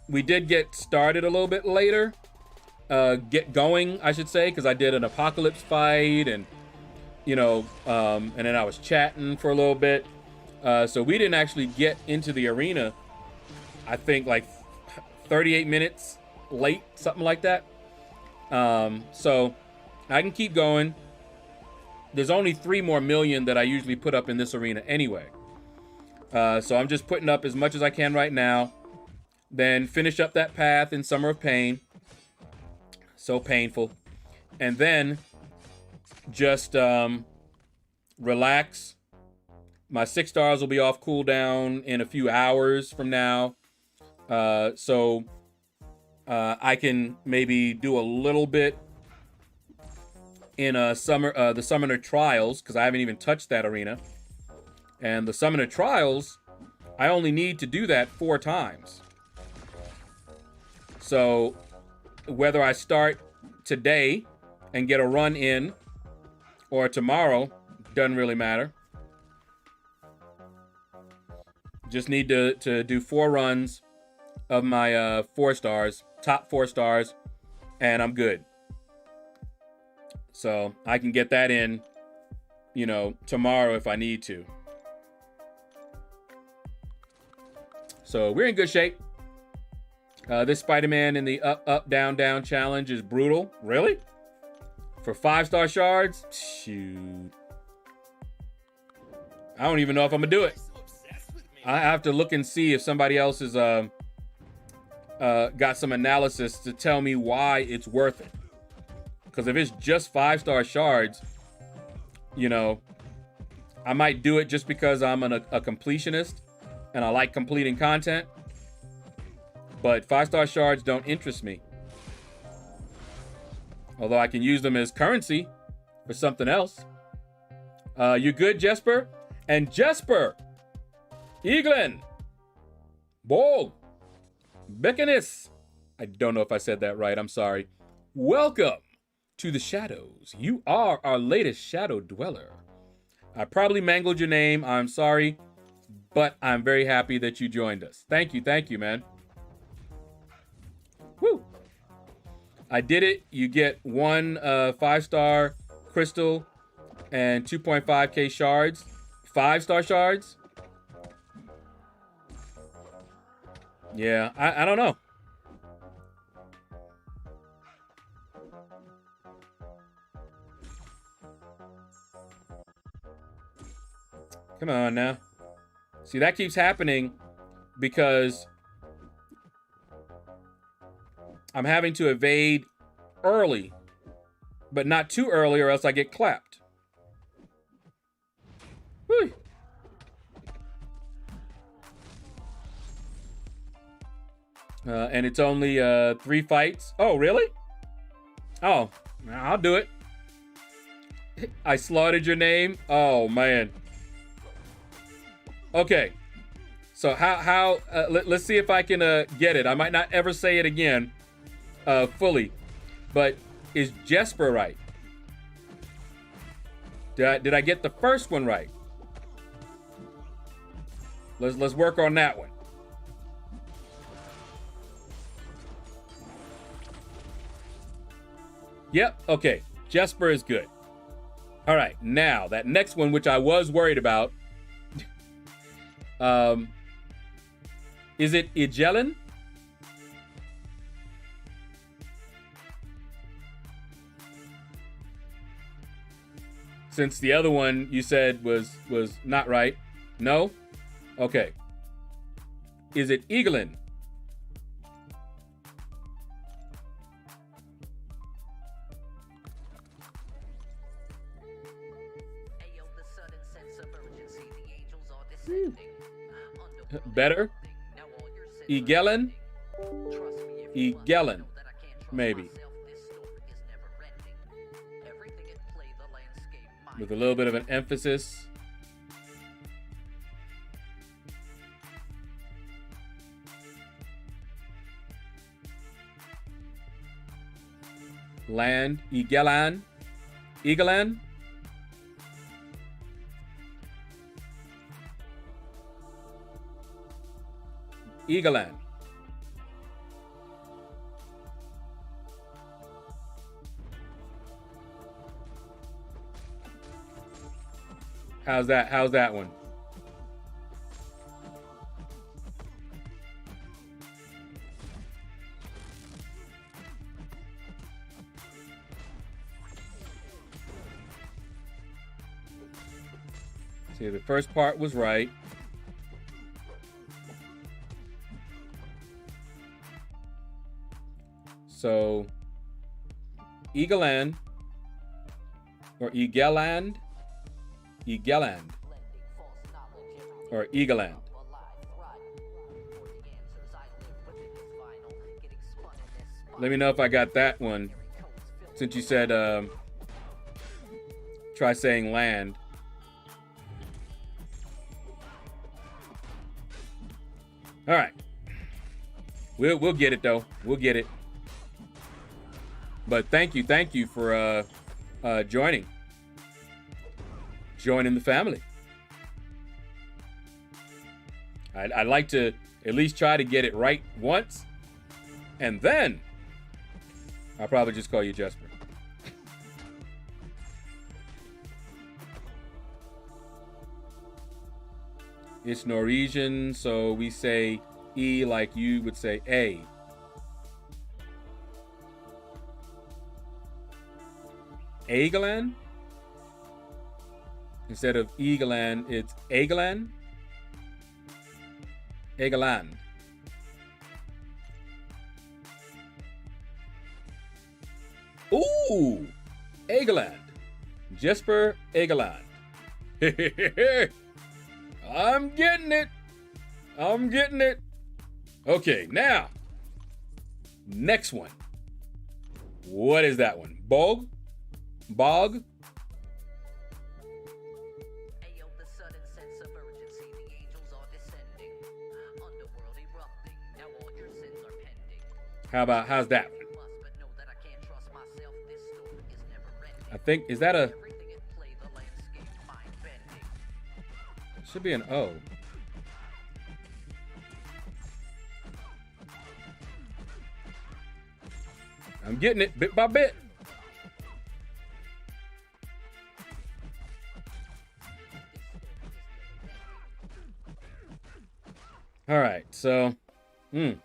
Speaker 1: we did get started a little bit later. Get going, I should say, because I did an apocalypse fight, and you know, and then I was chatting for a little bit. So we didn't actually get into the arena, I think, like 38 minutes late, something like that. So I can keep going. There's only 3 more million that I usually put up in this arena anyway. So I'm just putting up as much as I can right now. Then finish up that path in Summer of Pain. So painful. And then just relax. My 6 stars will be off cooldown in a few hours from now. So I can maybe do a little bit in the Summoner Trials, because I haven't even touched that arena. And the Summoner Trials, I only need to do that 4 times. So whether I start today and get a run in or tomorrow, doesn't really matter. Just need to do 4 runs of my 4 stars, top 4 stars, and I'm good. So I can get that in, you know, tomorrow if I need to. So we're in good shape. This Spider-Man in the up, down, down challenge is brutal. Really? For 5-star shards? Shoot. I don't even know if I'm gonna do it. I have to look and see if somebody else has got some analysis to tell me why it's worth it. Because if it's just 5-star shards, you know, I might do it just because I'm a completionist and I like completing content. But 5-star shards don't interest me. Although I can use them as currency for something else. You good, Jesper? And Jesper! Eaglin! Bog! Beckenis! I don't know if I said that right, I'm sorry. Welcome to the Shadows. You are our latest Shadow Dweller. I probably mangled your name, I'm sorry. But I'm very happy that you joined us. Thank you, man. Woo! I did it. You get 1 5-star crystal and 2.5k shards. 5-star shards? Yeah, I don't know. Come on now. See, that keeps happening because I'm having to evade early, but not too early or else I get clapped. Whew. And it's only 3 fights. Oh, really? Oh, I'll do it. I slaughtered your name. Oh, man. Okay. So let's see if I can get it. I might not ever say it again fully. But is Jesper right? Did I get the first one right? Let's work on that one. Yep, okay. Jesper is good. All right, now that next one, which I was worried about, is it Igelin? Since the other one you said was not right. No? Okay. Is it Eaglin? Better? Eaglin? Egelen, maybe. With a little bit of an emphasis. Land, Egelan, Egelan. Egelan. How's that? How's that one? See, the first part was right. So, Egeland or Egeland, Egeland or Egeland. Let me know if I got that one. Since you said try saying land. All right. We'll get it though. We'll get it. But thank you for joining the family. I'd like to at least try to get it right once, and then I'll probably just call you Jesper. It's Norwegian, so we say E like you would say A. Egeland? Instead of Egeland, it's Egeland? Egeland. Ooh! Egeland. Jesper Egeland. I'm getting it. I'm getting it. Okay, now. Next one. What is that one? Bog? Bog?
Speaker 3: Ayo, the sudden sense of urgency, the angels are descending. Underworld erupting, now all your sins are pending.
Speaker 1: How's that one?
Speaker 3: You must but know that I can't trust myself, this story is never ending.
Speaker 1: I think, is that a,
Speaker 3: Everything at play, the landscape, mind bending.
Speaker 1: should be an O. I'm getting it bit by bit. All right, so, come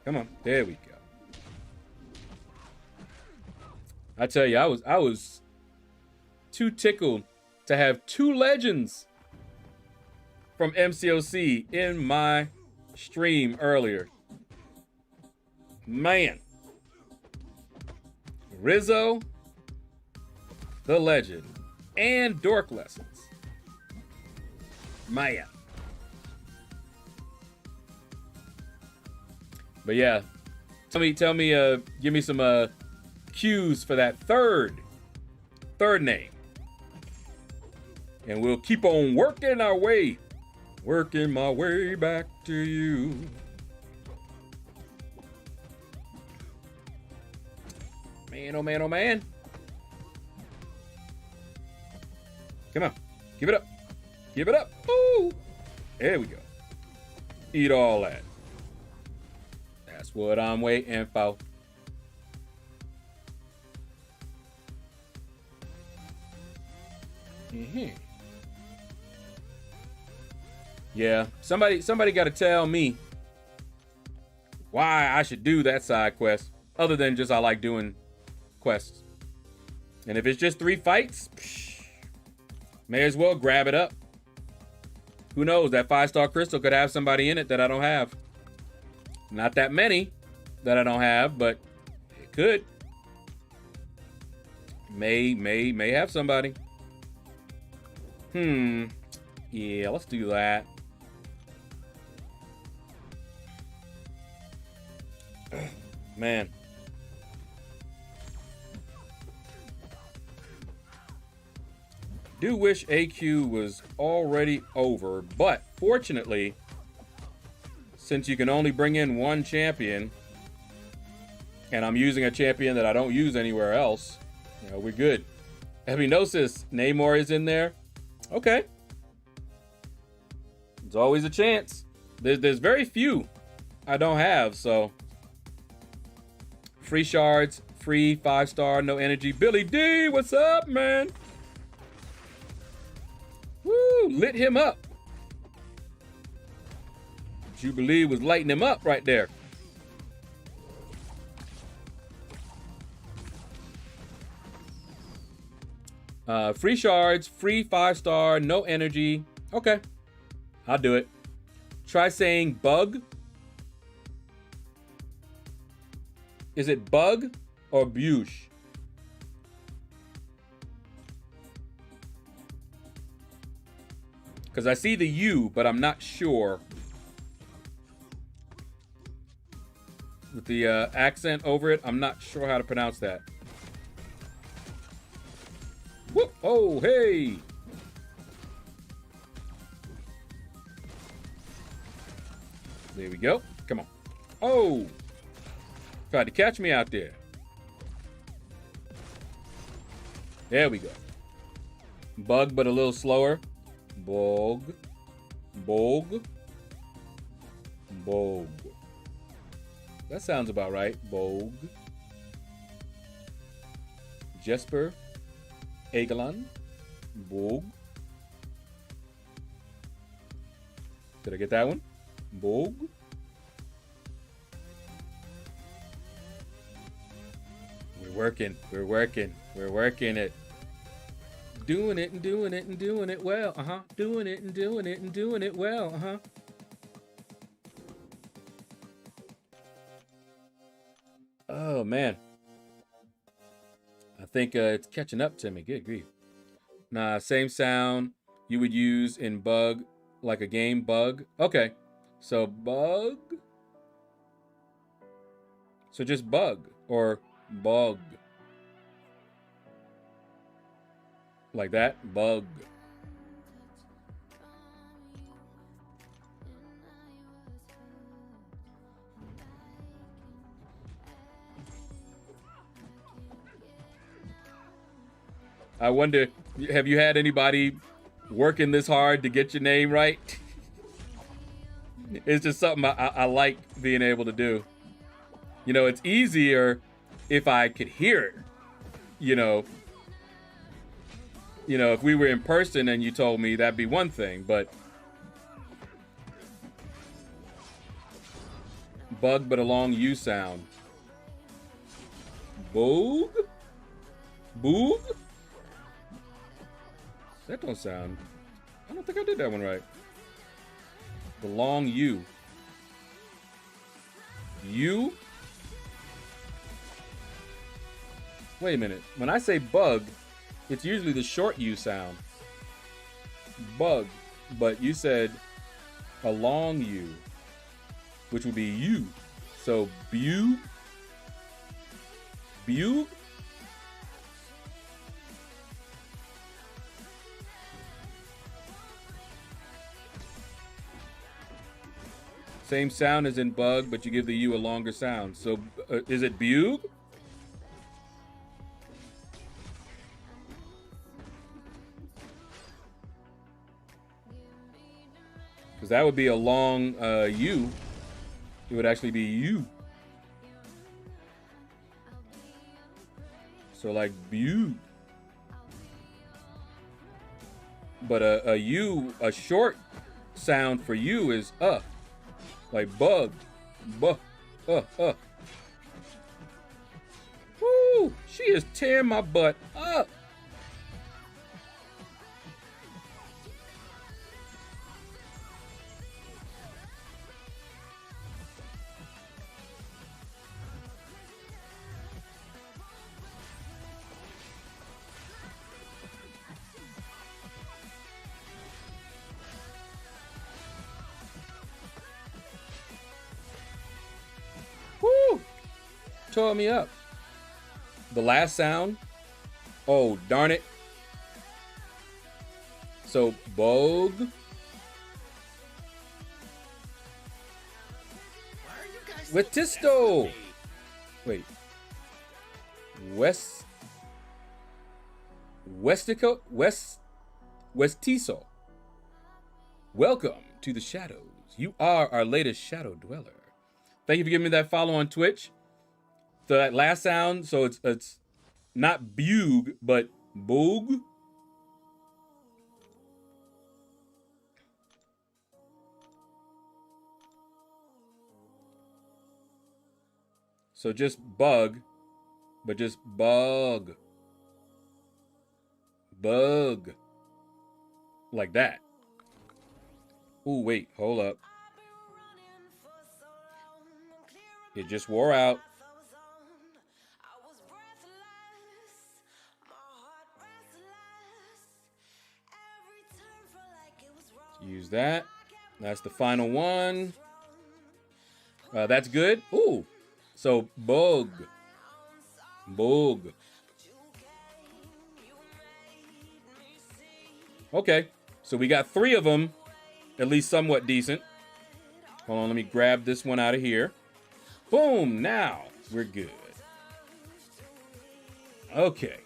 Speaker 1: on, there we go. I tell you, I was too tickled to have 2 legends from MCOC in my stream earlier. Man, Rizzo, the legend, and Dork Lessons. Man. But yeah, tell me, give me some cues for that third name, and we'll keep on working my way back to you. Man, oh man, oh man! Come on, give it up, give it up! Ooh, there we go. Eat all that. That's what I'm waiting for. Yeah, somebody got to tell me why I should do that side quest, other than just I like doing quests. And if it's just 3 fights, may as well grab it up. Who knows? That 5-star crystal could have somebody in it that I don't have. Not that many that I don't have, but it could. May have somebody. Yeah, let's do that. Man. Do wish AQ was already over, but fortunately, since you can only bring in one champion, and I'm using a champion that I don't use anywhere else, you know, we're good. Epinosis, Namor is in there. Okay. There's always a chance. There's very few I don't have, so. Free shards, free 5-star, no energy. Billy D, what's up, man? Woo, lit him up. Jubilee was lighting him up right there. Free shards, free 5-star, no energy. Okay, I'll do it. Try saying bug. Is it bug or bush? Because I see the U, but I'm not sure. With the accent over it, I'm not sure how to pronounce that. Whoop! Oh, hey! There we go. Come on. Oh! Tried to catch me out there. There we go. Bug, but a little slower. Bog. Bog. Bog. That sounds about right. Bog. Jesper. Egelon. Bog. Did I get that one? Bog. We're working. We're working. We're working it. Doing it and doing it and doing it well. Doing it and doing it and doing it well. Oh, man. I think it's catching up to me. Good grief. Nah, same sound you would use in bug, like a game bug. Okay. So bug. So just bug or bug. Like that? Bug. I wonder, have you had anybody working this hard to get your name right? It's just something I like being able to do. You know, it's easier if I could hear it. You know, if we were in person and you told me, that'd be one thing, but bug, but a long U sound. Boog? Boog? That don't sound, I don't think I did that one right. The long U. U? Wait a minute. When I say bug, it's usually the short U sound. Bug. But you said a long U, which would be U. So, bu. Bu? Same sound as in bug, but you give the U a longer sound. So, is it bug? Because that would be a long U. It would actually be U. So like bug. But a U, a short sound for U is like bug. Woo! She is tearing my butt up. Woo! tore me up. The last sound. Oh, darn it. So, Bogue.
Speaker 2: Why are you guys so
Speaker 1: With
Speaker 2: obsessed
Speaker 1: Tisto.
Speaker 2: with me?
Speaker 1: Wait. Westiso. Welcome to the Shadows. You are our latest Shadow Dweller. Thank you for giving me that follow on Twitch. So that last sound, so it's not Bug, but Boog. So just bug, but just bug. Bug. Like that. Ooh, wait, hold up. It just wore out. Use that. That's the final one. That's good. Ooh. So, bug. Bug. Okay. So we got 3 of them, at least somewhat decent. Hold on, let me grab this one out of here. Boom. Now we're good. Okay.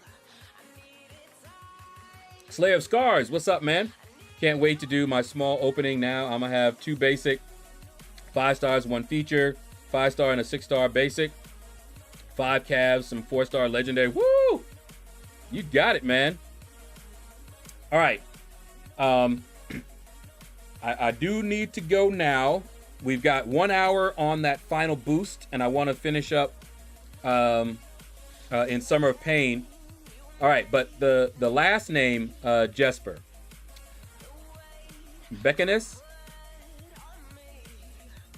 Speaker 1: Slayer of Scars, what's up, man? Can't wait to do my small opening now. I'm going to have 2 basic, 5 stars, 1 feature, 5-star and a 6-star basic, 5 calves, some 4-star legendary. Woo! You got it, man. All right. I do need to go now. We've got 1 hour on that final boost, and I want to finish up in Summer of Pain. All right, but the last name, Jesper. Beckiness?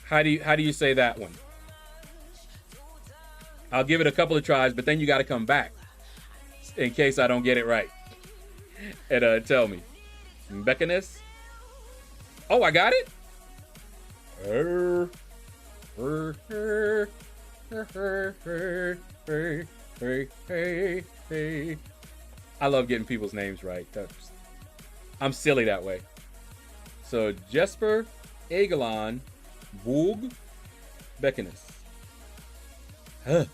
Speaker 1: How do you say that one? I'll give it a couple of tries, but then you got to come back in case I don't get it right. And tell me. Beckiness? Oh, I got it? I love getting people's names right. I'm silly that way. So, Jesper, Aegelon, Boog, Beckiness. Huh.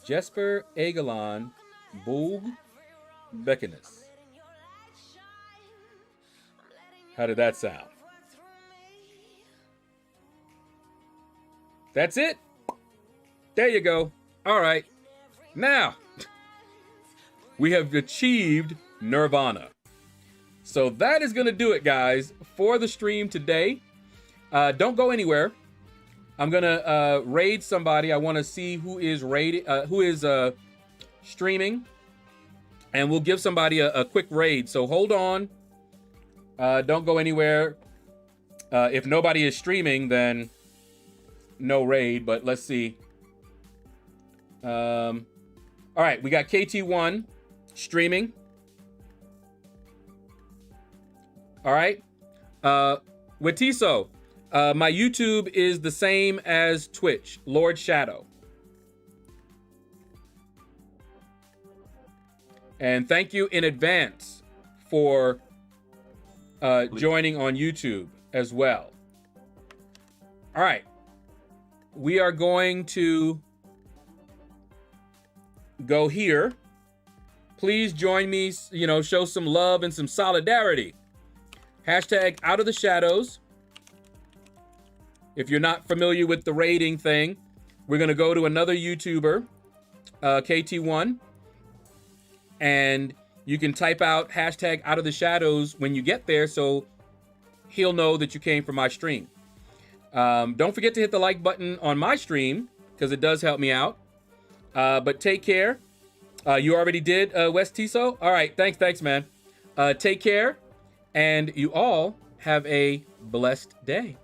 Speaker 1: Jesper, Aegelon, Boog, Beckiness. How did that sound? That's it? There you go. All right. Now, we have achieved Nirvana. So that is going to do it, guys, for the stream today. Don't go anywhere. I'm going to raid somebody. I want to see who is streaming. And we'll give somebody a quick raid. So hold on. Don't go anywhere. If nobody is streaming, then no raid. But let's see. All right, we got KT1 streaming. All right. Watiso, my YouTube is the same as Twitch, LordShaedow. And thank you in advance for joining on YouTube as well. All right. We are going to go here. Please join me, show some love and some solidarity. Hashtag out of the shadows. If you're not familiar with the rating thing, we're going to go to another YouTuber, KT1. And you can type out hashtag out of the shadows when you get there so he'll know that you came from my stream. Don't forget to hit the like button on my stream because it does help me out. But take care. You already did, West Tiso? All right, thanks, man. Take care. And you all have a blessed day.